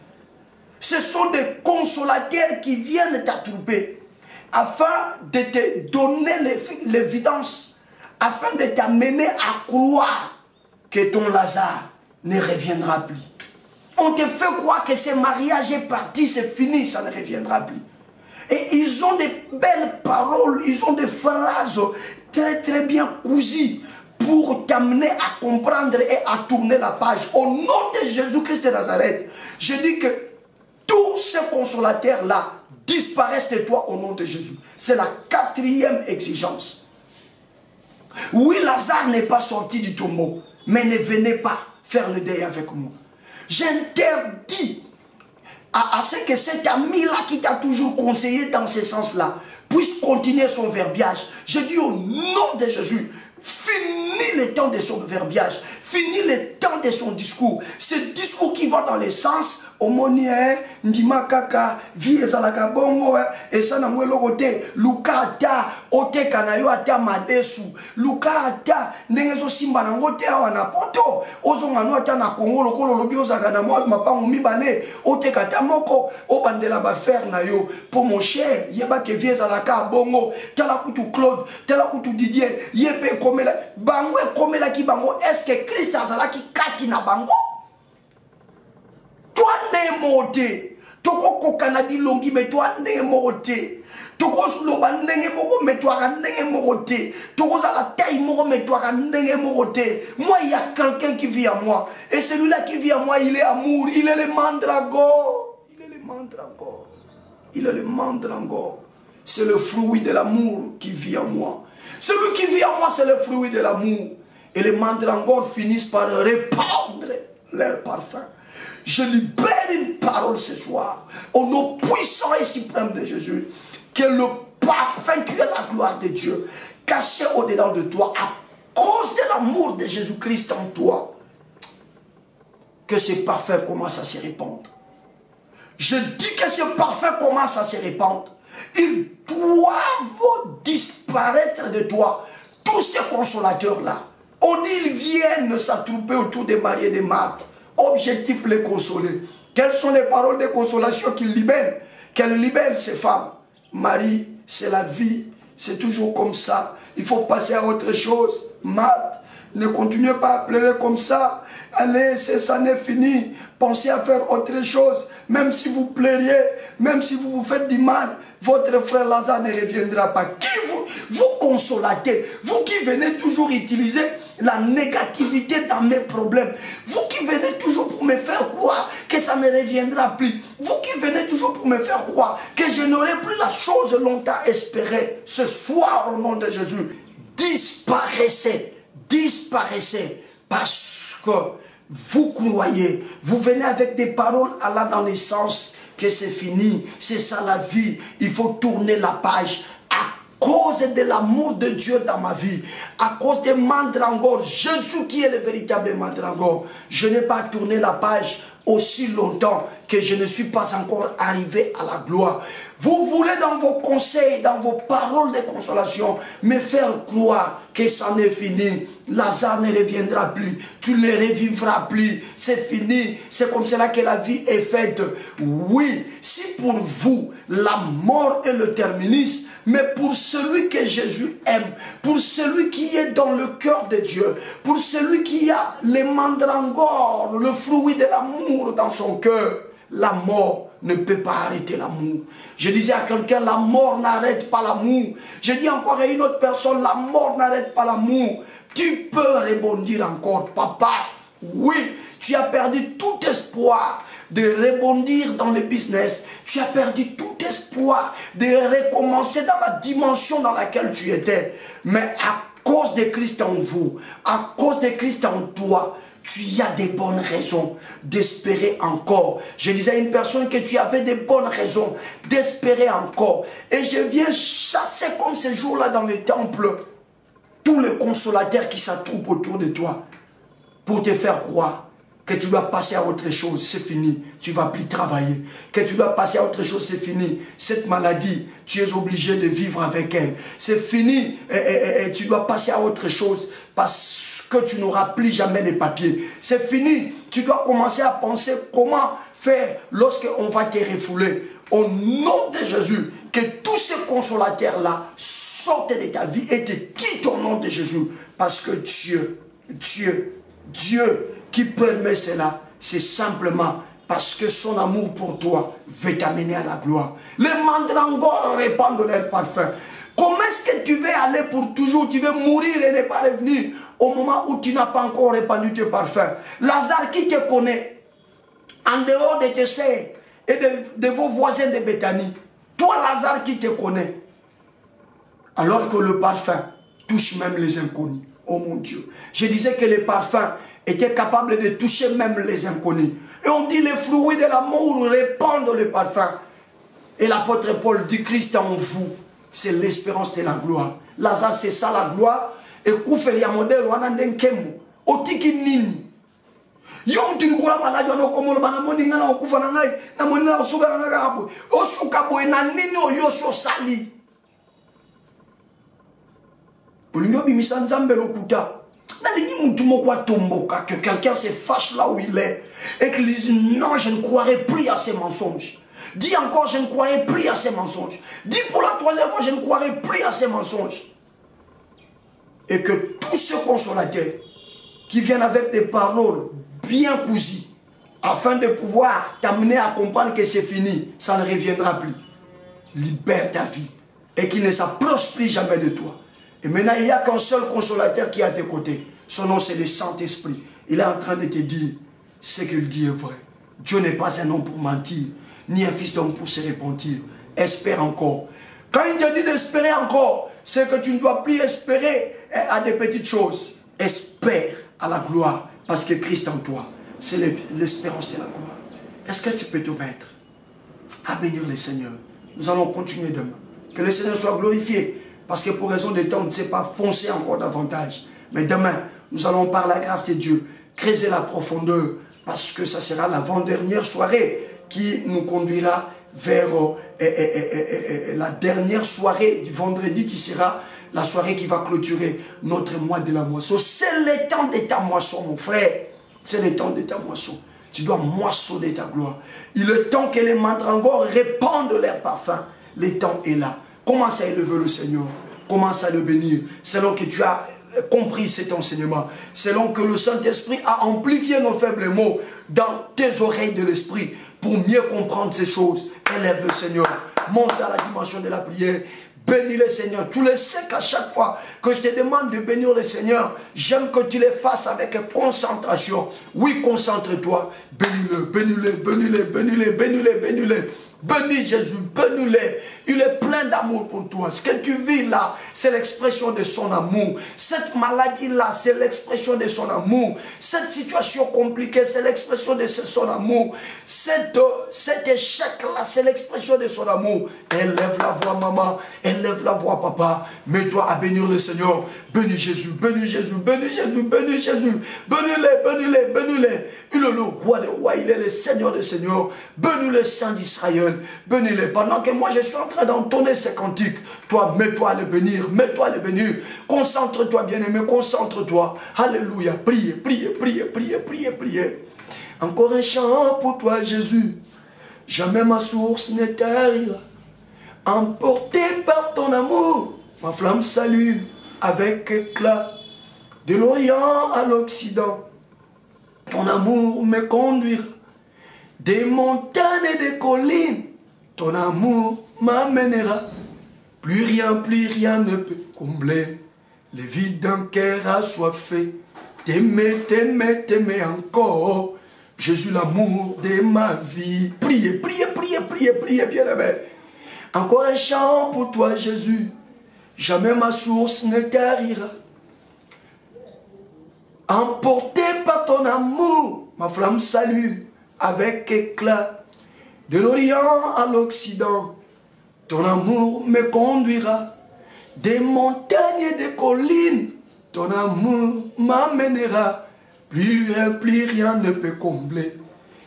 Ce sont des consolateurs qui viennent t'attrouper afin de te donner l'évidence, afin de t'amener à croire que ton Lazare ne reviendra plus. On te fait croire que ce mariage est parti, c'est fini, ça ne reviendra plus. Et ils ont des belles paroles, ils ont des phrases très très bien cousues pour t'amener à comprendre et à tourner la page. Au nom de Jésus-Christ de Nazareth, je dis que tous ces consolateurs-là disparaissent de toi au nom de Jésus. C'est la quatrième exigence. Oui, Lazare n'est pas sorti du tombeau, mais ne venez pas faire le deuil avec moi. J'interdis à ce que cet ami-là qui t'a toujours conseillé dans ce sens-là puisse continuer son verbiage. Je dis au nom de Jésus, finis le temps de son verbiage, finis le temps de son discours. Ce discours qui va dans le sens omoni ndima kaka vie ezalaka bongo esa na mwelo kote luka ata oteka na yo ata madesu luka ata ndenge zo simba na ngote awa na poto ozonga no ata na Kongo lokolo lobi ozaka na mwa mapango mibale oteka ata moko obandela ba faire na yo pour mon cher yeba ke vie ezalaka bongo tala kutu Claude tala kutu Didier yebe komela bango komela ki bango est-ce que Christ azalaki kati na bango? Toi, Némoté, Toko kokanadi longi metwa ndenge morote. Toko loba ndenge moro metwa ndenge morote. Toko za la taille moro metwa ndenge morote. Moi, il y a quelqu'un qui vit à moi. Et celui-là qui vit à moi, il est amour. Il est le mandragore. Il est le mandragore. Il est le mandragore. C'est le fruit de l'amour qui vit en moi. Celui qui vit en moi, c'est le fruit de l'amour. Et les mandragores finissent par répandre leur parfum. Je libère une parole ce soir, au nom puissant et suprême de Jésus, que le parfum qui est la gloire de Dieu, caché au-dedans de toi, à cause de l'amour de Jésus-Christ en toi, que ce parfum commence à se répandre. Je dis que ce parfum commence à se répandre. Ils doivent disparaître de toi, tous ces consolateurs-là. On dit ils viennent s'attrouper autour des Marie et des Marthe. Objectif, les consoler. Quelles sont les paroles de consolation qu'ils libèrent? Qu'elles libèrent ces femmes. Marie, c'est la vie, c'est toujours comme ça. Il faut passer à autre chose. Marthe, ne continuez pas à pleurer comme ça. Allez, ça n'est fini. Pensez à faire autre chose. Même si vous pleuriez, même si vous vous faites du mal, votre frère Lazare ne reviendra pas. Qui vous consolatez? Vous qui venez toujours utiliser la négativité dans mes problèmes. Vous qui venez toujours pour me faire croire que ça ne reviendra plus. Vous qui venez toujours pour me faire croire que je n'aurai plus la chose longtemps espérée. Ce soir, au nom de Jésus, disparaissez. Disparaissez. Parce que vous croyez, vous venez avec des paroles allant dans le sens que c'est fini, c'est ça la vie, il faut tourner la page. À cause de l'amour de Dieu dans ma vie, à cause des mandragores, Jésus qui est le véritable mandragore, je n'ai pas tourné la page aussi longtemps que je ne suis pas encore arrivé à la gloire. Vous voulez dans vos conseils, dans vos paroles de consolation, me faire croire que ça n'est fini. Lazare ne reviendra plus, tu ne revivras plus, c'est fini, c'est comme cela que la vie est faite. Oui, si pour vous, la mort est le terminus, mais pour celui que Jésus aime, pour celui qui est dans le cœur de Dieu, pour celui qui a les mandragores, le fruit de l'amour dans son cœur, la mort ne peut pas arrêter l'amour. Je disais à quelqu'un, la mort n'arrête pas l'amour. Je dis encore à une autre personne, la mort n'arrête pas l'amour. Tu peux rebondir encore, papa. Oui, tu as perdu tout espoir de rebondir dans le business. Tu as perdu tout espoir de recommencer dans la dimension dans laquelle tu étais. Mais à cause de Christ en vous, à cause de Christ en toi, tu as des bonnes raisons d'espérer encore. Je disais à une personne que tu avais des bonnes raisons d'espérer encore. Et je viens chasser comme ce jour-là dans le temple tous les consolateurs qui s'attroupent autour de toi pour te faire croire que tu dois passer à autre chose, c'est fini, tu ne vas plus travailler. Que tu dois passer à autre chose, c'est fini. Cette maladie, tu es obligé de vivre avec elle. C'est fini, et tu dois passer à autre chose parce que tu n'auras plus jamais les papiers. C'est fini, tu dois commencer à penser comment faire lorsqu'on va te refouler. Au nom de Jésus, que tous ces consolateurs-là sortent de ta vie et te quittent au nom de Jésus. Parce que Dieu qui permet cela, c'est simplement parce que son amour pour toi veut t'amener à la gloire. Les mandragores répandent leur parfum. Comment est-ce que tu veux aller pour toujours? Tu veux mourir et ne pas revenir au moment où tu n'as pas encore répandu tes parfums. Lazare qui te connaît, en dehors de tes sœurs et de vos voisins de Béthanie, toi Lazare qui te connaît, alors que le parfum touche même les inconnus. Oh mon Dieu, je disais que les parfums étaient capables de toucher même les inconnus. Et on dit les fruits de l'amour répandent le parfum. Et l'apôtre Paul dit Christ en vous, c'est l'espérance de la gloire. Lazare, c'est ça la gloire. Et Koufeli modèle wananden kembo. Otiki nini. Yom tu n'kura malade no komo bana moni na okufa na ngai na moni na osuka na ngabo. Osuka boy na nini oyo so sali. Olingo bimisa nzambe lokuta. Que quelqu'un se fâche là où il est et qu'il dise non, je ne croirai plus à ces mensonges. Dis encore, je ne croirai plus à ces mensonges. Dis pour la troisième fois, je ne croirai plus à ces mensonges. Et que tous ces consolateurs qui viennent avec des paroles bien cousues, afin de pouvoir t'amener à comprendre que c'est fini, ça ne reviendra plus. Libère ta vie et qu'il ne s'approche plus jamais de toi. Et maintenant, il n'y a qu'un seul consolateur qui est à tes côtés. Son nom, c'est le Saint-Esprit. Il est en train de te dire ce qu'il dit est vrai. Dieu n'est pas un homme pour mentir, ni un fils d'homme pour se repentir. Espère encore. Quand il te dit d'espérer encore, c'est que tu ne dois plus espérer à des petites choses. Espère à la gloire, parce que Christ en toi, c'est l'espérance de la gloire. Est-ce que tu peux te mettre à bénir le Seigneur? Nous allons continuer demain. Que le Seigneur soit glorifié, parce que pour raison de temps, on ne sait pas foncer encore davantage. Mais demain, nous allons par la grâce de Dieu creuser la profondeur, parce que ça sera l'avant-dernière soirée qui nous conduira vers la dernière soirée du vendredi, qui sera la soirée qui va clôturer notre mois de la moisson. C'est le temps de ta moisson, mon frère. C'est le temps de ta moisson. Tu dois moissonner ta gloire. Il est temps que les mandragores répandent leur parfum. Le temps est là. Commence à élever le Seigneur. Commence à le bénir. Selon que tu as compris cet enseignement. Selon que le Saint-Esprit a amplifié nos faibles mots dans tes oreilles de l'Esprit pour mieux comprendre ces choses. Élève le Seigneur. Monte à la dimension de la prière. Bénis le Seigneur. Tu le sais qu'à chaque fois que je te demande de bénir le Seigneur, j'aime que tu les fasses avec concentration. Oui, concentre-toi. Bénis-le, bénis-le, bénis-le, bénis-le, bénis-le, bénis-le. Bénis Jésus, bénis-le. Il est plein d'amour pour toi. Ce que tu vis là, c'est l'expression de son amour. Cette maladie-là, c'est l'expression de son amour. Cette situation compliquée, c'est l'expression de son amour. Cet échec-là, c'est l'expression de son amour. Élève la voix, maman. Élève la voix, papa. Mets-toi à bénir le Seigneur. Bénis Jésus, bénis Jésus, bénis Jésus, bénis Jésus. Bénis-le, bénis-le, bénis-le. Il est le roi des rois, il est le Seigneur des seigneurs. Bénis le Saint d'Israël. Bénis-le. Pendant que moi, je suis en train d'entonner ces cantiques, toi, mets-toi à le bénir, mets-toi à le bénir. Concentre-toi, bien-aimé, concentre-toi. Alléluia. Prie, prie, prie, prie, prie, prie. Encore un chant pour toi, Jésus. Jamais ma source ne tarira. Emporté par ton amour, ma flamme s'allume avec éclat. De l'Orient à l'Occident, ton amour me conduira. Des montagnes et des collines, ton amour m'amènera. Plus rien ne peut combler les vides d'un cœur assoiffé. T'aimer, t'aimer, t'aimer encore. Jésus, l'amour de ma vie. Priez, priez, priez, priez, priez, bien-aimé. Encore un chant pour toi, Jésus. Jamais ma source ne tarira. Emporté par ton amour, ma flamme s'allume avec éclat. De l'Orient à l'Occident, ton amour me conduira. Des montagnes et des collines, ton amour m'amènera. Plus rien ne peut combler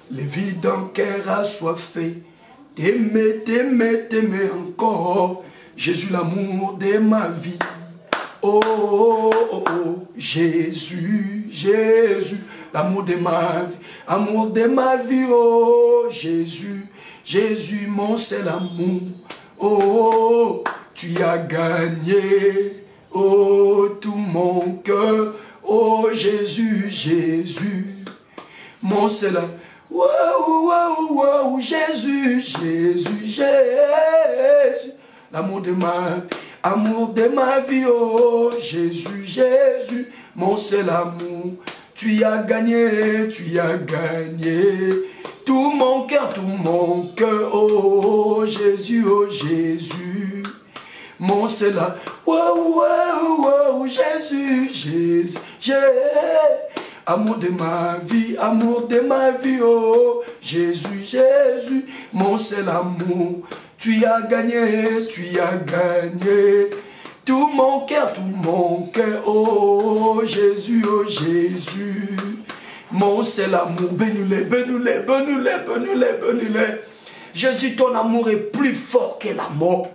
les vides d'un cœur assoiffé. T'aimer, t'aimer, t'aimer encore. Jésus, l'amour de ma vie. Oh, oh, oh, oh, Jésus, Jésus, l'amour de ma vie, amour de ma vie, oh, Jésus, Jésus, mon seul amour, oh, tu as gagné, oh, tout mon cœur, oh, Jésus, Jésus, mon seul amour, wow, wow, wow, Jésus, Jésus, Jésus, l'amour de ma vie. Amour de ma vie, oh Jésus, Jésus, mon seul amour. Tu as gagné, tout mon cœur, oh Jésus, mon seul amour. Wow, wow, wow, Jésus, Jésus, Jésus. Amour de ma vie, oh Jésus, Jésus, mon seul amour. Tu as gagné, tout mon cœur, oh Jésus, mon seul amour, bénis-le, bénis-le, bénis-le, bénis-le, bénis-le. Jésus, ton amour est plus fort que la mort.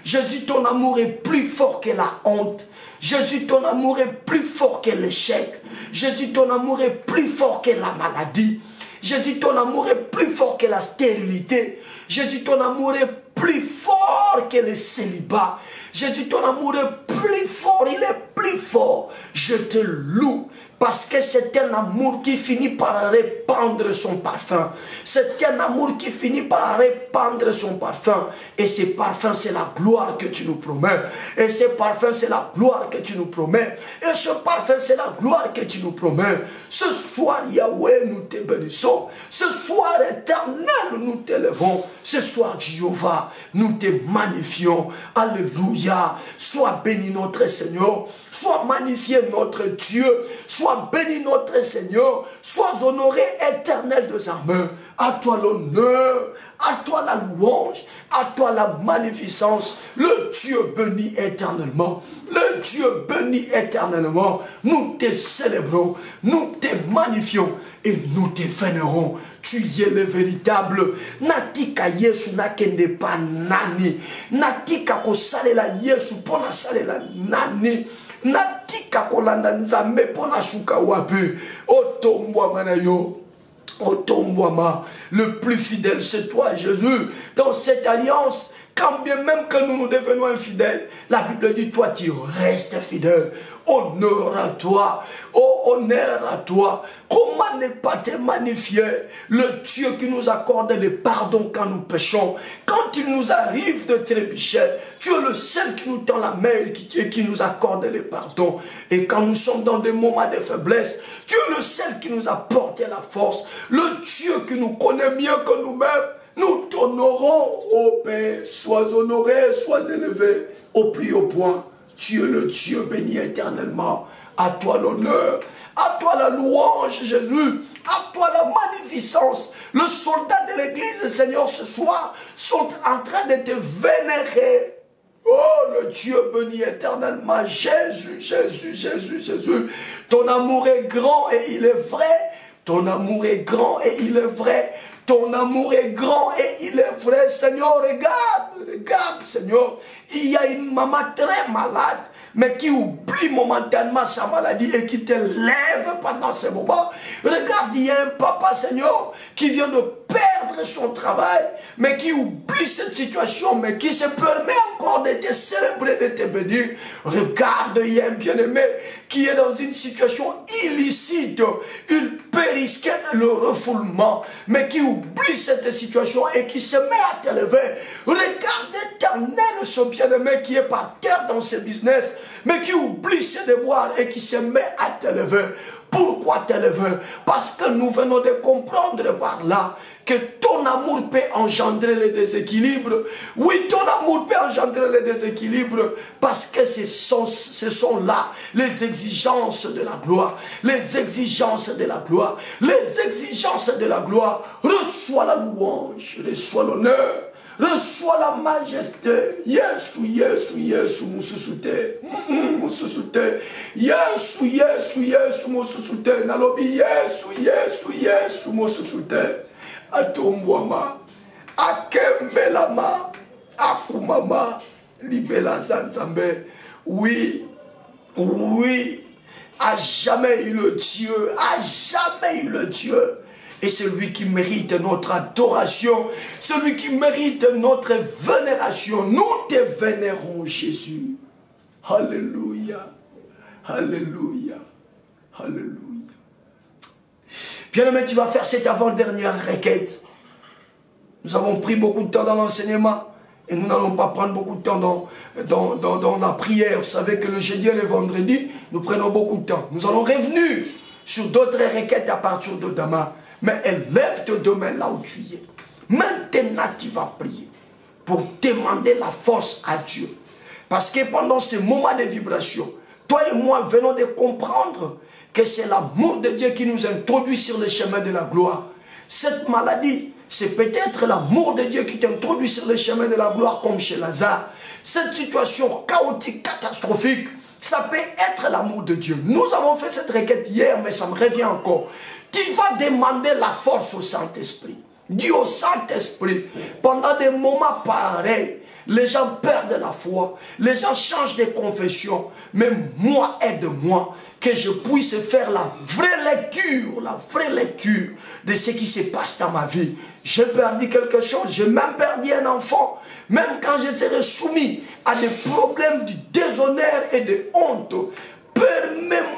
Jésus, ton amour est plus fort que la honte. Jésus, ton amour est plus fort que l'échec. Jésus, ton amour est plus fort que la maladie. Jésus, ton amour est plus fort que la stérilité. Jésus, ton amour est plus fort que le célibat. Jésus, ton amour est plus fort, il est plus fort Je te loue. Parce que c'est un amour qui finit par répandre son parfum. C'est un amour qui finit par répandre son parfum. Et ce parfum, c'est la gloire que tu nous promets. Et ce parfum, c'est la gloire que tu nous promets. Et ce parfum, c'est la gloire que tu nous promets. Ce soir, Yahweh, nous te bénissons. Ce soir, éternel, nous t'élevons. Ce soir, Jéhovah, nous te magnifions. Alléluia. Sois béni notre Seigneur. Sois magnifié notre Dieu. Sois béni notre Seigneur. Sois honoré, éternel des armées. À toi l'honneur, à toi la louange, à toi la magnificence. Le Dieu béni éternellement. Le Dieu béni éternellement. Nous te célébrons, nous te magnifions et nous te vénérons. Tu es le véritable. Natika Yesu nakende pa nani. Natika ko salela Yesu pona salela nani. Natika ko landa nzambe pona shuka wapi. Otombwa manayo. Otombwama. Le plus fidèle c'est toi Jésus. Dans cette alliance, quand bien même que nous nous devenons infidèles, la Bible dit toi tu restes fidèle. Honneur à toi, oh honneur à toi. Comment ne pas te magnifier, le Dieu qui nous accorde le pardon quand nous péchons. Quand il nous arrive de trébucher, tu es le seul qui nous tend la main et qui nous accorde le pardon. Et quand nous sommes dans des moments de faiblesse, tu es le seul qui nous apporte la force. Le Dieu qui nous connaît mieux que nous-mêmes, nous t'honorons, ô Père. Sois honoré, sois élevé au plus haut point. Tu es le Dieu béni éternellement. À toi l'honneur, à toi la louange, Jésus. À toi la magnificence. Le soldat de l'église, Seigneur, ce soir, sont en train de te vénérer. Oh, le Dieu béni éternellement. Jésus, Jésus, Jésus, Jésus. Ton amour est grand et il est vrai. Ton amour est grand et il est vrai. Ton amour est grand et il est vrai, Seigneur. Regarde, regarde, Seigneur. Il y a une maman très malade, mais qui oublie momentanément sa maladie et qui te lève pendant ce moment. Regarde, il y a un papa, Seigneur, qui vient de perdre son travail, mais qui oublie cette situation, mais qui se permet encore de te célébrer, de te bénir. Regarde, il y a un bien-aimé qui est dans une situation illicite. Il peut risquer le refoulement, mais qui oublie cette situation et qui se met à t'élever. Regarde, éternel, ce bien-aimé qui est par terre dans ses business, mais qui oublie ses devoirs et qui se met à t'élever. Pourquoi t'élever? Parce que nous venons de comprendre par là que ton amour peut engendrer les déséquilibres. Oui, ton amour peut engendrer les déséquilibres parce que ce sont là les exigences de la gloire. Les exigences de la gloire. Les exigences de la gloire. Reçois la louange, reçois l'honneur. Reçois la majesté. Yesu, Yesu, Yesu, mususute. Mususute. Yesu, Yesu, Yesu, mususute. Nalobi, Yesu, Yesu, Yesu, mususute. Atombwama. Akembelama. Akumama. Libela Zanzambe. Oui, oui. A jamais eu le Dieu. A jamais eu le Dieu. Et celui qui mérite notre adoration, celui qui mérite notre vénération, nous te vénérons, Jésus. Alléluia, alléluia, alléluia. Bien-aimé, tu vas faire cette avant-dernière requête. Nous avons pris beaucoup de temps dans l'enseignement et nous n'allons pas prendre beaucoup de temps dans la prière. Vous savez que le jeudi et le vendredi, nous prenons beaucoup de temps. Nous allons revenir sur d'autres requêtes à partir de demain. Mais élève-toi demain là où tu es. Maintenant, tu vas prier pour demander la force à Dieu. Parce que pendant ce moment de vibration, toi et moi venons de comprendre que c'est l'amour de Dieu qui nous introduit sur le chemin de la gloire. Cette maladie, c'est peut-être l'amour de Dieu qui t'introduit sur le chemin de la gloire comme chez Lazare. Cette situation chaotique, catastrophique, ça peut être l'amour de Dieu. Nous avons fait cette requête hier, mais ça me revient encore. Tu vas demander la force au Saint-Esprit. Dis au Saint-Esprit, pendant des moments pareils, les gens perdent la foi, les gens changent de confession. Mais moi, aide-moi, que je puisse faire la vraie lecture de ce qui se passe dans ma vie. J'ai perdu quelque chose, j'ai même perdu un enfant. Même quand je serai soumis à des problèmes de déshonneur et de honte, permets-moi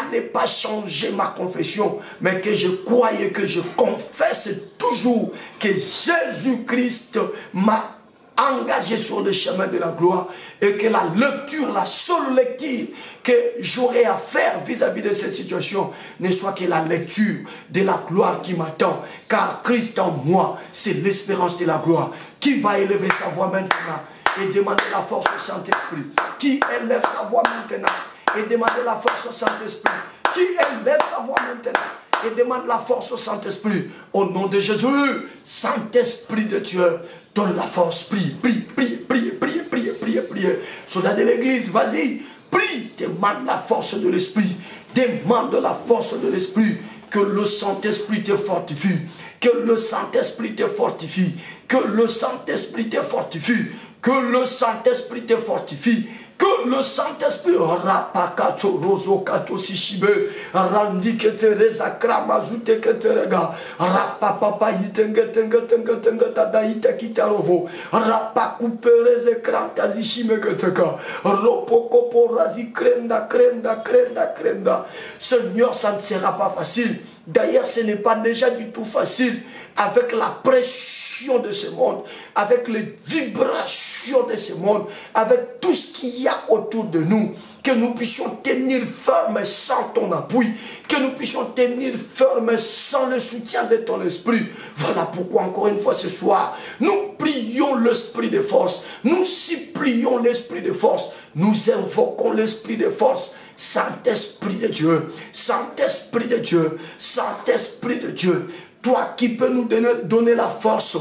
à ne pas changer ma confession, mais que je croie et que je confesse toujours que Jésus-Christ m'a engagé sur le chemin de la gloire et que la lecture, la seule lecture que j'aurai à faire vis-à-vis de cette situation ne soit que la lecture de la gloire qui m'attend, car Christ en moi, c'est l'espérance de la gloire. Qui va élever sa voix maintenant et demander la force au Saint-Esprit? Qui élève sa voix maintenant et demander la force au Saint-Esprit? Qui élève sa voix maintenant et demande la force au Saint-Esprit? Au nom de Jésus, Saint-Esprit de Dieu, donne la force. Prie, prie, prie, prie, prie, prie, prie, prie. Soldat de l'église, vas-y, prie, demande la force de l'Esprit. Demande la force de l'Esprit. Que le Saint-Esprit te fortifie. Que le Saint-Esprit te fortifie. Que le Saint-Esprit te fortifie. Que le Saint-Esprit te fortifie. Que le Saint-Esprit rapakato rozo kato sishibe randi ketereza kramazute keterega rapapapa yitenga tenga tenga tenga tadaita kitarovo rapakupereze krantazishime keteka ropoko porazi krenda krenda krenda krenda. Seigneur, ça ne sera pas facile. D'ailleurs, ce n'est pas déjà du tout facile avec la pression de ce monde, avec les vibrations de ce monde, avec tout ce qu'il y a autour de nous, que nous puissions tenir ferme sans ton appui, que nous puissions tenir ferme sans le soutien de ton esprit. Voilà pourquoi encore une fois ce soir, nous prions l'esprit de force, nous supplions l'esprit de force, nous invoquons l'esprit de force. Saint-Esprit de Dieu, Saint-Esprit de Dieu, Saint-Esprit de Dieu, toi qui peux nous donner la force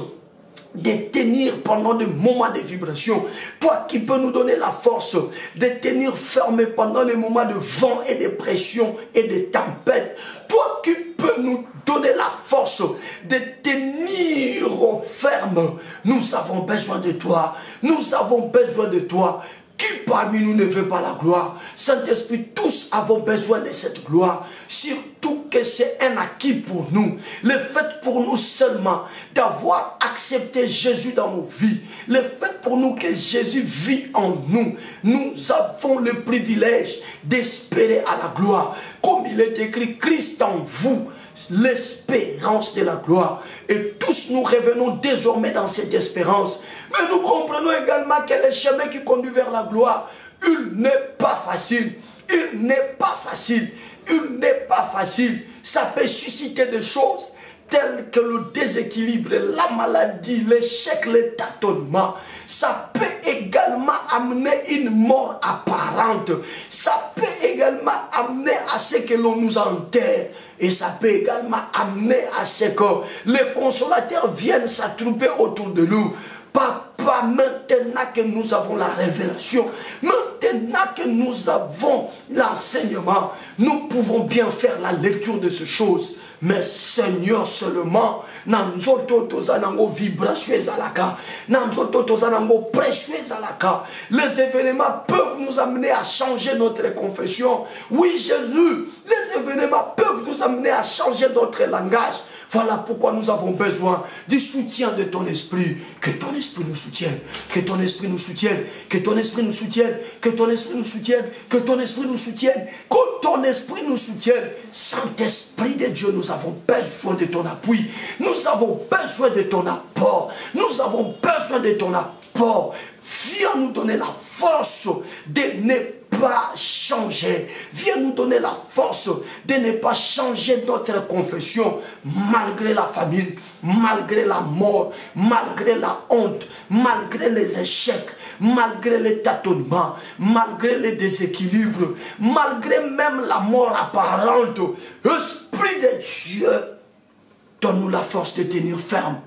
de tenir pendant des moments de vibration, toi qui peux nous donner la force de tenir ferme pendant les moments de vent et de pression et de tempête, toi qui peux nous donner la force de tenir ferme, nous avons besoin de toi, nous avons besoin de toi. Qui parmi nous ne veut pas la gloire? Saint-Esprit, tous avons besoin de cette gloire. Surtout que c'est un acquis pour nous. Le fait pour nous seulement d'avoir accepté Jésus dans nos vies. Le fait pour nous que Jésus vit en nous. Nous avons le privilège d'espérer à la gloire. Comme il est écrit, Christ en vous, l'espérance de la gloire. Et tous nous revenons désormais dans cette espérance. Mais nous comprenons également que le chemin qui conduit vers la gloire, il n'est pas facile. Il n'est pas facile. Il n'est pas facile. Ça peut susciter des choses telles que le déséquilibre, la maladie, l'échec, le tâtonnement. Ça peut également amener une mort apparente. Ça peut également amener à ce que l'on nous enterre. Et ça peut également amener à ce que les consolateurs viennent s'attrouper autour de nous. Papa, maintenant que nous avons la révélation, maintenant que nous avons l'enseignement, nous pouvons bien faire la lecture de ces choses. Mais Seigneur seulement, nanzoto tozanango vibration ezalaka, nanzoto tozanango pression ezalaka. Les événements peuvent nous amener à changer notre confession. Oui Jésus, les événements peuvent nous amener à changer notre langage. Voilà pourquoi nous avons besoin du soutien de ton esprit. Que ton esprit nous soutienne. Que ton esprit nous soutienne. Que ton esprit nous soutienne. Que ton esprit nous soutienne. Que ton esprit nous soutienne. Que ton esprit nous soutienne. Saint-Esprit de Dieu, nous avons besoin de ton appui. Nous avons besoin de ton apport. Nous avons besoin de ton apport. Viens nous donner la force de ne pas changer. Viens nous donner la force de ne pas changer notre confession malgré la famine, malgré la mort, malgré la honte, malgré les échecs, malgré les tâtonnements, malgré les déséquilibres, malgré même la mort apparente. Esprit de Dieu, donne-nous la force de tenir ferme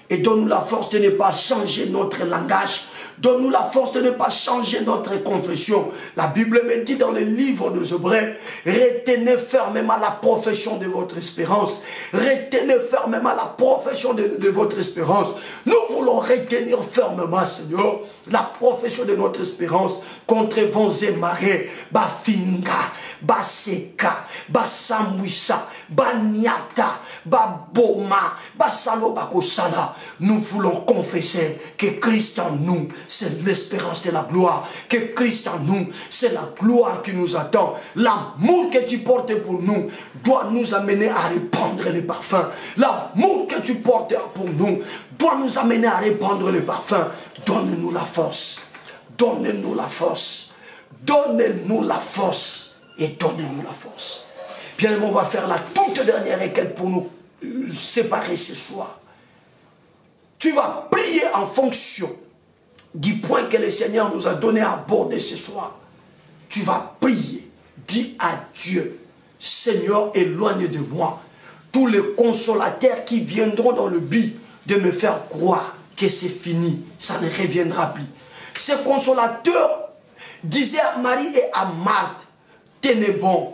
et donne-nous la force de ne pas changer notre langage. Donne-nous la force de ne pas changer notre confession. La Bible me dit dans le livre des Hébreux, retenez fermement la profession de votre espérance. Retenez fermement la profession de votre espérance. Nous voulons retenir fermement, Seigneur, la profession de notre espérance contre vents et marées. Bafinga, baseka, basamwisa, banyata, baboma, basalo bakosala. Nous voulons confesser que Christ en nous, c'est l'espérance de la gloire. Que Christ en nous, c'est la gloire qui nous attend. L'amour que tu portes pour nous doit nous amener à répandre les parfums. L'amour que tu portes pour nous doit nous amener à répandre les parfums. Donne-nous la force. Donne-nous la force. Donnez-nous la force. Et donnez-nous la force. Bien aimé, on va faire la toute dernière requête pour nous séparer ce soir. Tu vas prier en fonction du point que le Seigneur nous a donné à aborder ce soir. Tu vas prier. Dis à Dieu, Seigneur, éloigne de moi tous les consolateurs qui viendront dans le but de me faire croire que c'est fini, ça ne reviendra plus. Ces consolateurs disaient à Marie et à Marthe, tenez bon,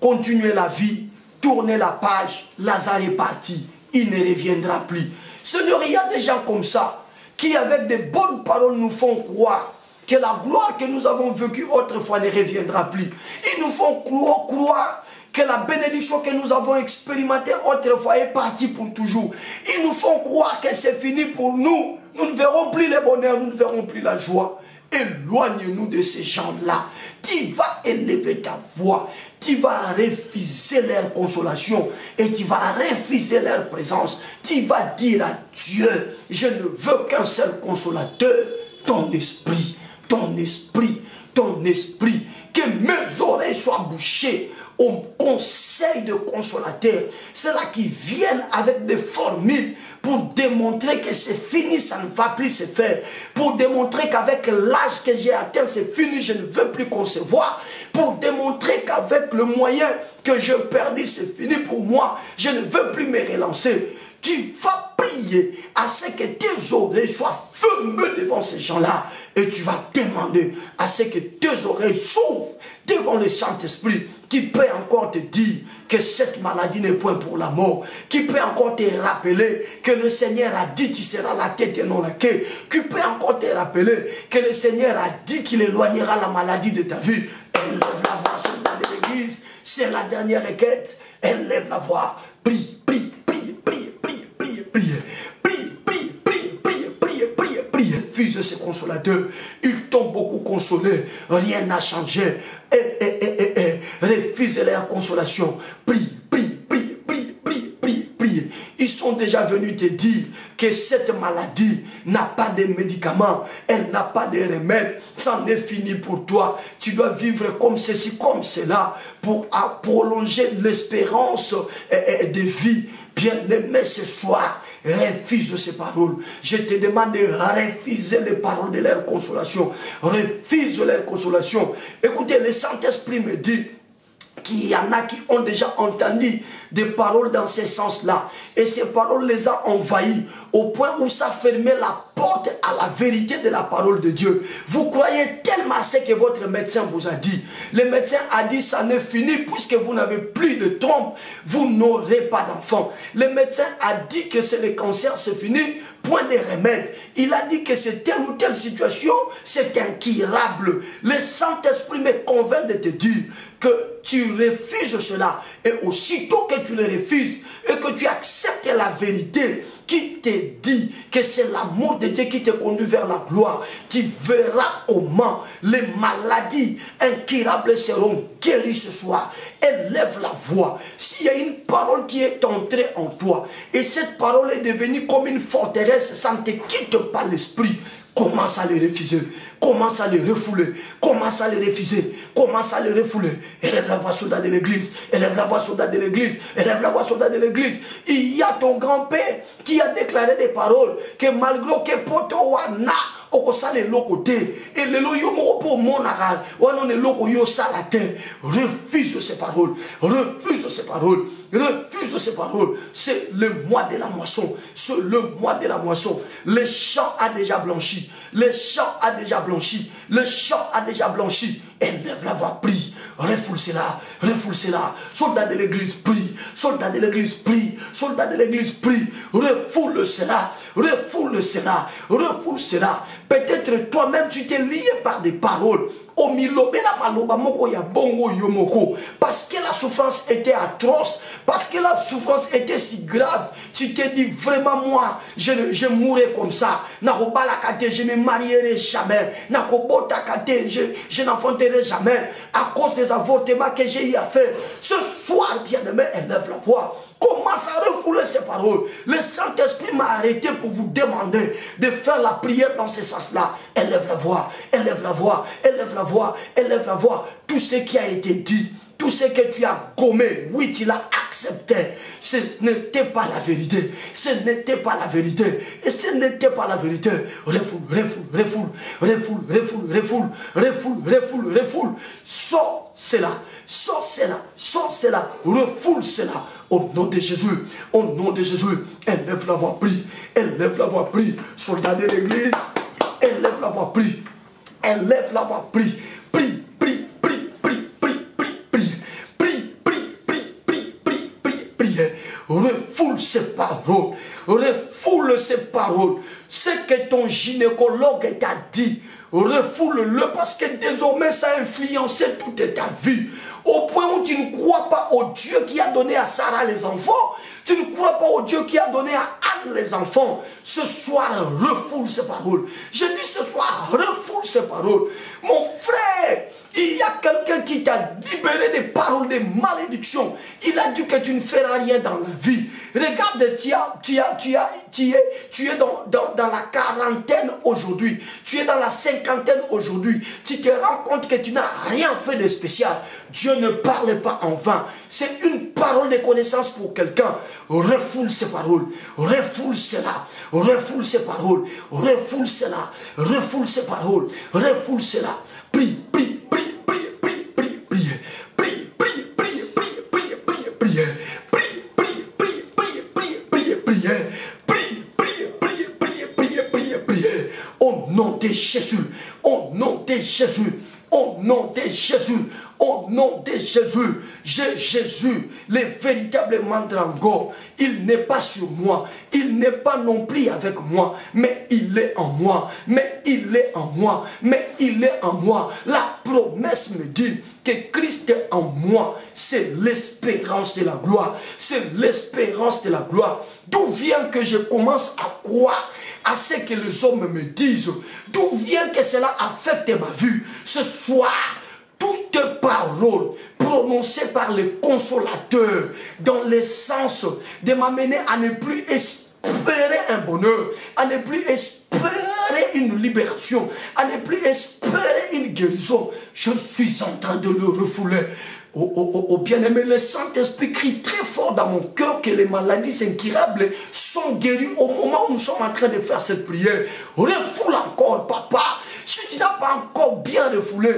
continuez la vie, tournez la page, Lazare est parti, il ne reviendra plus. Seigneur, il y a des gens comme ça, qui avec des bonnes paroles nous font croire que la gloire que nous avons vécue autrefois ne reviendra plus. Ils nous font croire que la bénédiction que nous avons expérimentée autrefois est partie pour toujours. Ils nous font croire que c'est fini pour nous. Nous ne verrons plus le bonheur, nous ne verrons plus la joie. Éloigne-nous de ces gens-là. Tu vas élever ta voix. Tu vas refuser leur consolation. Et tu vas refuser leur présence. Tu vas dire à Dieu, je ne veux qu'un seul consolateur. Ton esprit, ton esprit, ton esprit. Que mes oreilles soient bouchées au conseil de consolateurs. Ceux-là qui viennent avec des formules pour démontrer que c'est fini, ça ne va plus se faire. Pour démontrer qu'avec l'âge que j'ai atteint, c'est fini, je ne veux plus concevoir. Pour démontrer qu'avec le moyen que je perdis, c'est fini pour moi. Je ne veux plus me relancer. Tu vas prier à ce que tes oreilles soient fermées devant ces gens-là. Et tu vas demander à ce que tes oreilles s'ouvrent devant le Saint-Esprit qui peut encore te dire que cette maladie n'est point pour la mort, qui peut encore te rappeler que le Seigneur a dit tu seras la tête et non la queue, qui peut encore te rappeler que le Seigneur a dit qu'il éloignera la maladie de ta vie. Élève la voix sur l'église, c'est la dernière requête. Élève la voix, prie, prie, prie, prie, prie, prie, prie, prie, prie, prie, prie, prie, prie, prie. Refuse ces consolateurs, ils t'ont beaucoup consolé, rien n'a changé. Refuse leur consolation. Prie, prie, prie, prie, prie, prie, prie. Ils sont déjà venus te dire que cette maladie n'a pas de médicaments, elle n'a pas de remède, c'en est fini pour toi. Tu dois vivre comme ceci, comme cela, pour prolonger l'espérance de vie. Bien-aimé, ce soir, refuse ces paroles. Je te demande de refuser les paroles de leur consolation. Refuse leur consolation. Écoutez, le Saint-Esprit me dit qu'il y en a qui ont déjà entendu des paroles dans ce sens-là. Et ces paroles les ont envahis au point où ça fermait la porte à la vérité de la parole de Dieu. Vous croyez tellement à ce que votre médecin vous a dit. Le médecin a dit ça n'est fini puisque vous n'avez plus de trompe, vous n'aurez pas d'enfant. Le médecin a dit que c'est le cancer, c'est fini, point de remède. Il a dit que c'est telle ou telle situation, c'est incurable. Le Saint-Esprit me convainc de te dire que tu refuses cela. Et aussitôt que tu le refuses et que tu acceptes la vérité qui te dit que c'est l'amour de Dieu qui te conduit vers la gloire, tu verras comment les maladies incurables seront guéries ce soir. Élève la voix. S'il y a une parole qui est entrée en toi et cette parole est devenue comme une forteresse, ça ne te quitte pas l'esprit, commence à les refuser. Commence à les refouler. Commence à les refuser. Commence à les refouler. Élève la voix, soldat de l'église. Élève la voix, soldat de l'église. Élève la voix, soldat de l'église. Il y a ton grand-père qui a déclaré des paroles que malgré que poto wana okosala eloko te et lelo yo moko po monaka wana ne loko yo sala te. Refuse ces paroles. Refuse ces paroles. Refuse ces paroles. C'est le mois de la moisson. C'est le mois de la moisson. Le champ a déjà blanchi. Le champ a déjà blanchi. Le champ a déjà blanchi. Élève la voix, prie. Refoule cela. Refoule cela. Soldat de l'église, prie. Soldat de l'église, prie. Soldat de l'église, prie. Refoule cela. Refoule cela. Refoule cela. Peut-être toi-même tu t'es lié par des paroles Parce que la souffrance était atroce, parce que la souffrance était si grave, tu t'es dit vraiment moi, je mourrai comme ça. Je ne me marierai jamais. Je n'enfanterai jamais à cause des avortements que j'ai eu à faire. Ce soir, bien-aimé, élève la voix. Commence à refouler ces paroles. Le Saint-Esprit m'a arrêté pour vous demander de faire la prière dans ce sens-là. Élève la voix, élève la voix, élève la voix, élève la voix. Tout ce qui a été dit, tout ce que tu as gommé, oui, tu l'as accepté. Ce n'était pas la vérité. Ce n'était pas la vérité. Et ce n'était pas la vérité. Refoule, refoule, refoule, refoule, refoule, refoule, refoule, refoule, refoule. Sors cela, sors cela, sors cela, refoule cela. Au nom de Jésus, au nom de Jésus, élève la voix, prie, élève la voix, prie. Soldats de l'église, élève la voix, prie, élève la voix, prie, prie, prie, prie, prie, prie, prie, prie, prie, prie, prie, prie, prie, prie, prie. Refoule ces paroles, refoule ces paroles. Ce que ton gynécologue t'a dit, refoule-le parce que désormais ça a influencé toute ta vie. Au point où tu ne crois pas au Dieu qui a donné à Sarah les enfants, tu ne crois pas au Dieu qui a donné à Anne les enfants. Ce soir, refoule ces paroles. Je dis ce soir, refoule ces paroles. Mon frère, il y a quelqu'un qui t'a libéré des paroles de malédiction. Il a dit que tu ne feras rien dans la vie. Regarde, tu es dans la quarantaine aujourd'hui. Tu es dans la cinquantaine aujourd'hui. Tu te rends compte que tu n'as rien fait de spécial. Dieu ne parle pas en vain. C'est une parole de connaissance pour quelqu'un. Refoule ces paroles. Refoule cela. Refoule ces paroles. Refoule cela. Refoule ces paroles. Refoule cela. Prie, prie, prie, prie, prie, prie, prie. Prie, prie, prie, prie, prie, prie, prie. Prie, prie, prie, prie, prie, prie, prie. Prie, prie, prie, prie, prie, prie, prie. Au nom de Jésus. Au nom de Jésus. Au nom de Jésus. Au nom de Jésus, Jésus, le véritable mandrangore, il n'est pas sur moi, il n'est pas non plus avec moi, mais il est en moi, mais il est en moi, mais il est en moi. La promesse me dit que Christ est en moi, c'est l'espérance de la gloire, c'est l'espérance de la gloire. D'où vient que je commence à croire à ce que les hommes me disent? D'où vient que cela affecte ma vie? Ce soir, toute parole prononcée par le consolateur dans le sens de m'amener à ne plus espérer un bonheur, à ne plus espérer une libération, à ne plus espérer une guérison, je suis en train de le refouler. Au bien-aimé, le Saint-Esprit crie très fort dans mon cœur que les maladies incurables sont guéries au moment où nous sommes en train de faire cette prière. Refoule encore, papa. Si tu n'as pas encore bien refoulé,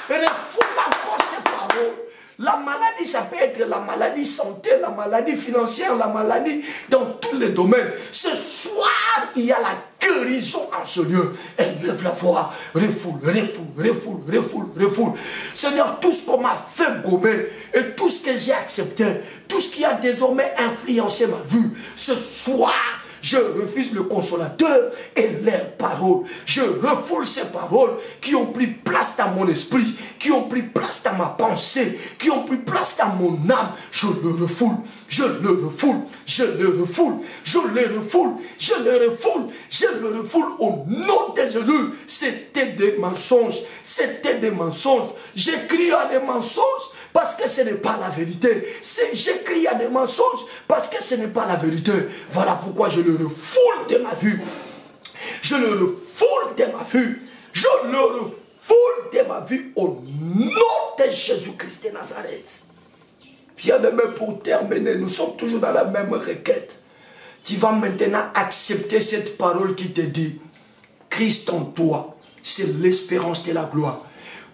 refoule encore ces paroles. La maladie, ça peut être la maladie santé, la maladie financière, la maladie dans tous les domaines. Ce soir, il y a la guérison en ce lieu. Élève la voix, refoule, refoule, refoule, refoule, refoule. Seigneur, tout ce qu'on m'a fait gommer et tout ce que j'ai accepté, tout ce qui a désormais influencé ma vie, ce soir, je refuse le consolateur et leurs paroles. Je refoule ces paroles qui ont pris place dans mon esprit, qui ont pris place dans ma pensée, qui ont pris place dans mon âme. Je le refoule, je le refoule, je le refoule, je le refoule, je le refoule, je le refoule au nom de Jésus. C'était des mensonges, c'était des mensonges. J'écris à des mensonges parce que ce n'est pas la vérité. J'écris à des mensonges parce que ce n'est pas la vérité. Voilà pourquoi je le refoule de ma vie. Je le refoule de ma vie. Je le refoule de ma vie au nom de Jésus-Christ de Nazareth. Bien-aimé, pour terminer, nous sommes toujours dans la même requête. Tu vas maintenant accepter cette parole qui te dit, Christ en toi, c'est l'espérance de la gloire.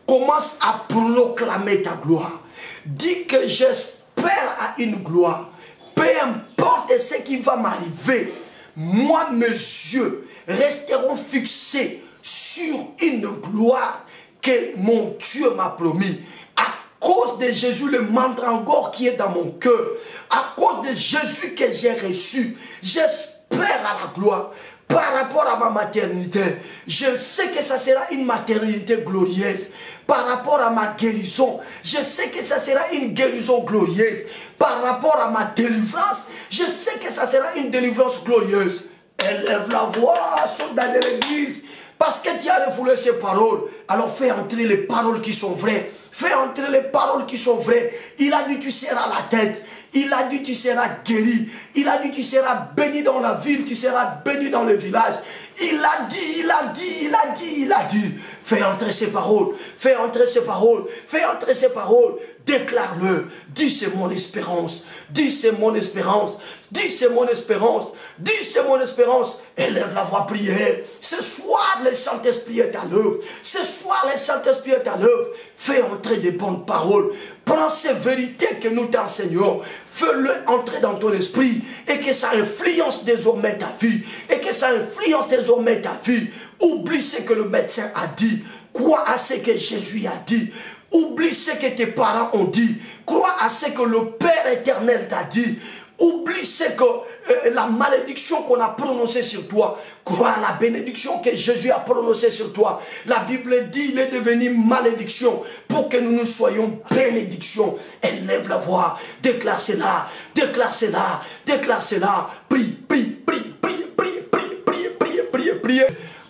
Commence à proclamer ta gloire. Dis que j'espère à une gloire. Peu importe ce qui va m'arriver, moi, mes yeux resteront fixés sur une gloire que mon Dieu m'a promis. À cause de Jésus, le mandrangore qui est dans mon cœur, à cause de Jésus que j'ai reçu, j'espère à la gloire. par rapport à ma maternité, je sais que ça sera une maternité glorieuse. Par rapport à ma guérison, je sais que ça sera une guérison glorieuse. Par rapport à ma délivrance, je sais que ça sera une délivrance glorieuse. Élève la voix, soldat de l'église, parce que tu as refoulé ces paroles. Alors fais entrer les paroles qui sont vraies. Fais entrer les paroles qui sont vraies. Il a dit tu seras la tête. Il a dit tu seras guéri. Il a dit tu seras béni dans la ville. Tu seras béni dans le village. Il a dit, il a dit, il a dit, il a dit. Fais entrer ces paroles. Fais entrer ces paroles. Fais entrer ces paroles. Déclare-le. Dis c'est mon espérance. Dis c'est mon espérance. Dis c'est mon espérance. Dis c'est mon espérance. Élève la voix, prière. Ce soir, le Saint-Esprit est à l'œuvre. Ce soir, le Saint-Esprit est à l'œuvre. Fais entrer des bonnes paroles. Prends ces vérités que nous t'enseignons. Fais-le entrer dans ton esprit. Et que ça influence désormais ta vie. Et que ça influence désormais ta vie. Oublie ce que le médecin a dit. Crois à ce que Jésus a dit. Oublie ce que tes parents ont dit. Crois à ce que le Père éternel t'a dit. Oublie ce que la malédiction qu'on a prononcée sur toi. Crois à la bénédiction que Jésus a prononcée sur toi. La Bible dit il est devenu malédiction pour que nous soyons bénédiction. Élève la voix. Déclare cela. Déclare cela. Déclare cela. Prie, prie, prie, prie, prie, prie, prie, prie, prie, prie.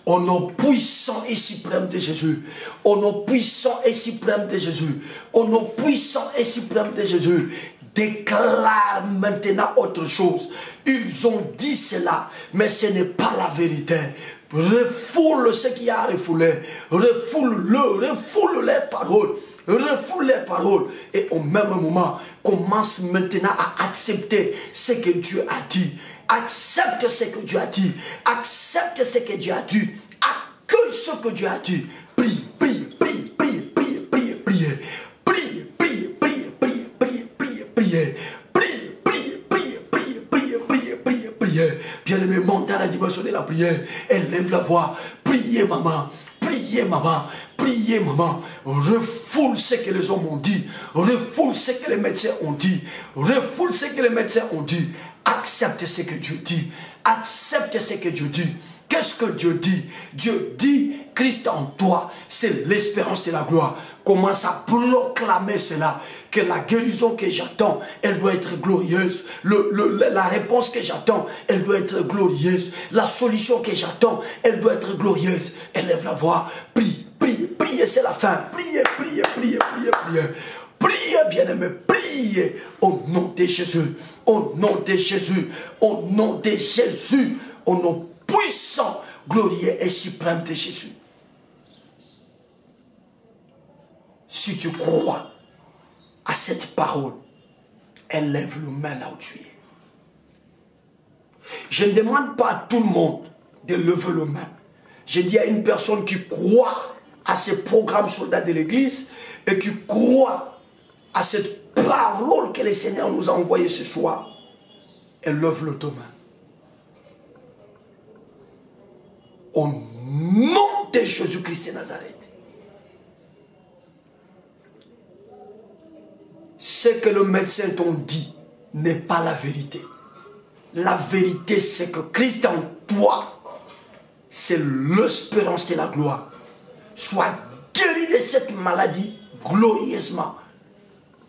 Au nom puissant et suprême de Jésus. Au nom puissant et suprême de Jésus. Au nom puissant et suprême de Jésus. Déclare maintenant autre chose. Ils ont dit cela, mais ce n'est pas la vérité. Refoule ce qui a refoulé. Refoule-le, refoule les paroles. Refoule les paroles. Et au même moment, commence maintenant à accepter ce que Dieu a dit. Accepte ce que Dieu a dit. Accepte ce que Dieu a dit. Accueille ce que Dieu a dit. Prie, prie, prie, prie, prie, prie, prie. Prie, prie, prie, prie, prie, prie, prie. Prie, prie, prie, prie, prie, prie, prie, prie. Bien-aimé, monte à la dimension de la prière. Élève la voix. Priez, maman. Priez, maman. Priez, maman. Refoule ce que les hommes ont dit. Refoule ce que les médecins ont dit. Refoule ce que les médecins ont dit. Accepte ce que Dieu dit. Accepte ce que Dieu dit. Qu'est-ce que Dieu dit? Dieu dit, Christ en toi, c'est l'espérance de la gloire. Commence à proclamer cela, que la guérison que j'attends, elle doit être glorieuse. La réponse que j'attends, elle doit être glorieuse. La solution que j'attends, elle doit être glorieuse. Élève la voix, prie, prie, prie, c'est la fin. Priez, priez, priez, priez, priez. Priez, bien-aimés, priez au nom de Jésus, au nom de Jésus, au nom de Jésus, au nom puissant, glorieux et suprême de Jésus. Si tu crois à cette parole, élève le main là où tu es. Je ne demande pas à tout le monde de lever le main. Je dis à une personne qui croit à ce programme soldat de l'église et qui croit à cette parole que le Seigneur nous a envoyée ce soir, élève le main. Au nom de Jésus-Christ de Nazareth. Ce que le médecin t'a dit n'est pas la vérité. La vérité, c'est que Christ en toi, c'est l'espérance de la gloire. Sois guéri de cette maladie glorieusement.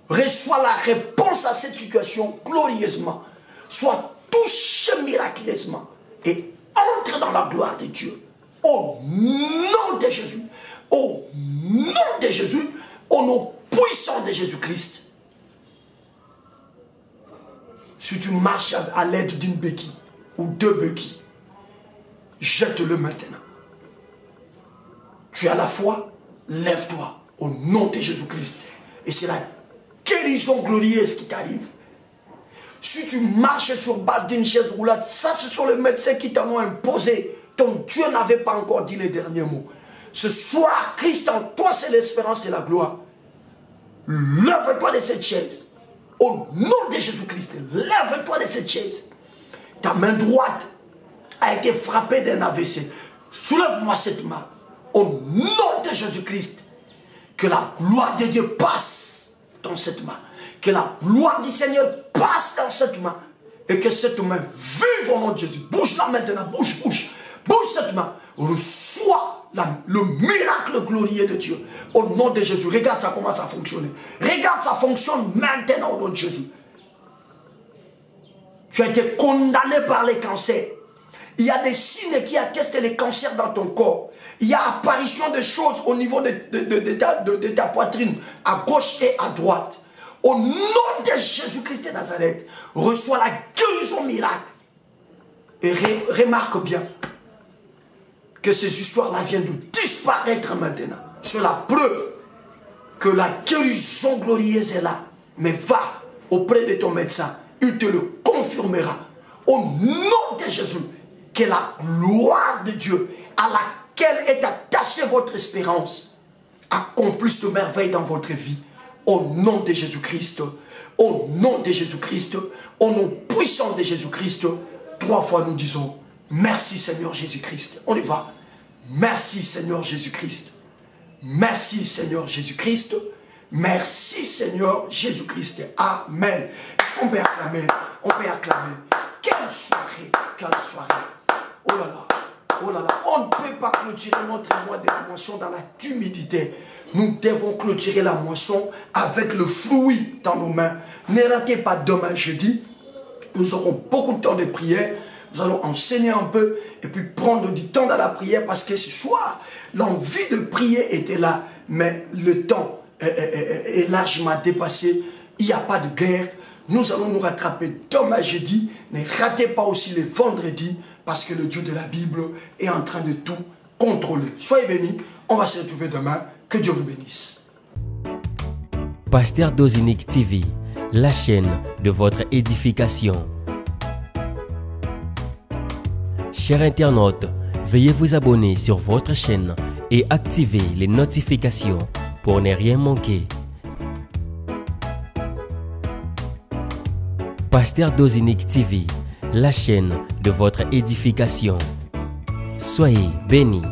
Reçois la réponse à cette situation glorieusement. Sois touché miraculeusement. Et entre dans la gloire de Dieu. Au nom de Jésus. Au nom de Jésus. Au nom puissant de Jésus-Christ. Si tu marches à l'aide d'une béquille ou deux béquilles, jette-le maintenant. Tu as la foi, lève-toi au nom de Jésus-Christ. Et c'est la guérison glorieuse qui t'arrive. Si tu marches sur base d'une chaise roulante, ça ce sont les médecins qui t'en ont imposé. Ton Dieu n'avait pas encore dit les derniers mots. Ce soir, Christ en toi, c'est l'espérance de la gloire. Lève-toi de cette chaise. Au nom de Jésus-Christ, lève-toi de cette chaise. Ta main droite a été frappée d'un AVC. Soulève-moi cette main. Au nom de Jésus-Christ, que la gloire de Dieu passe dans cette main. Que la gloire du Seigneur passe dans cette main. Et que cette main vive au nom de Jésus. Bouge là maintenant, bouge, bouge. Bouge cette main. Reçois le miracle glorieux de Dieu. Au nom de Jésus. Regarde ça, comment ça fonctionne. Regarde, ça fonctionne maintenant au nom de Jésus. Tu as été condamné par les cancers. Il y a des signes qui attestent les cancers dans ton corps. Il y a apparition de choses au niveau de ta poitrine, à gauche et à droite. Au nom de Jésus-Christ de Nazareth, reçois la guérison miracle. Et remarque bien que ces histoires-là viennent de disparaître maintenant. C'est la preuve que la guérison glorieuse est là. Mais va auprès de ton médecin, il te le confirmera. Au nom de Jésus, que la gloire de Dieu à laquelle est attachée votre espérance accomplisse de merveilles dans votre vie. Au nom de Jésus-Christ, au nom de Jésus-Christ, au nom puissant de Jésus-Christ, 3 fois nous disons merci Seigneur Jésus-Christ. On y va. Merci Seigneur Jésus-Christ. Merci Seigneur Jésus-Christ. Merci Seigneur Jésus-Christ. Amen. Est-ce qu'on peut acclamer? On peut acclamer. Quelle soirée, quelle soirée. Oh là là, oh là là. On ne peut pas clôturer notre mois de la moisson dans la timidité. Nous devons clôturer la moisson avec le fruit dans nos mains. Ne ratez pas demain jeudi. Nous aurons beaucoup de temps de prière. Nous allons enseigner un peu et puis prendre du temps dans la prière parce que ce soir, l'envie de prier était là. Mais le temps est largement dépassé. Il n'y a pas de guerre. Nous allons nous rattraper demain jeudi. Ne ratez pas aussi les vendredis parce que le Dieu de la Bible est en train de tout contrôler. Soyez bénis. On va se retrouver demain. Que Dieu vous bénisse. Pasteur Dozinique TV, la chaîne de votre édification. Chers internautes, veuillez vous abonner sur votre chaîne et activer les notifications pour ne rien manquer. Pasteur Dozinique TV, la chaîne de votre édification. Soyez bénis.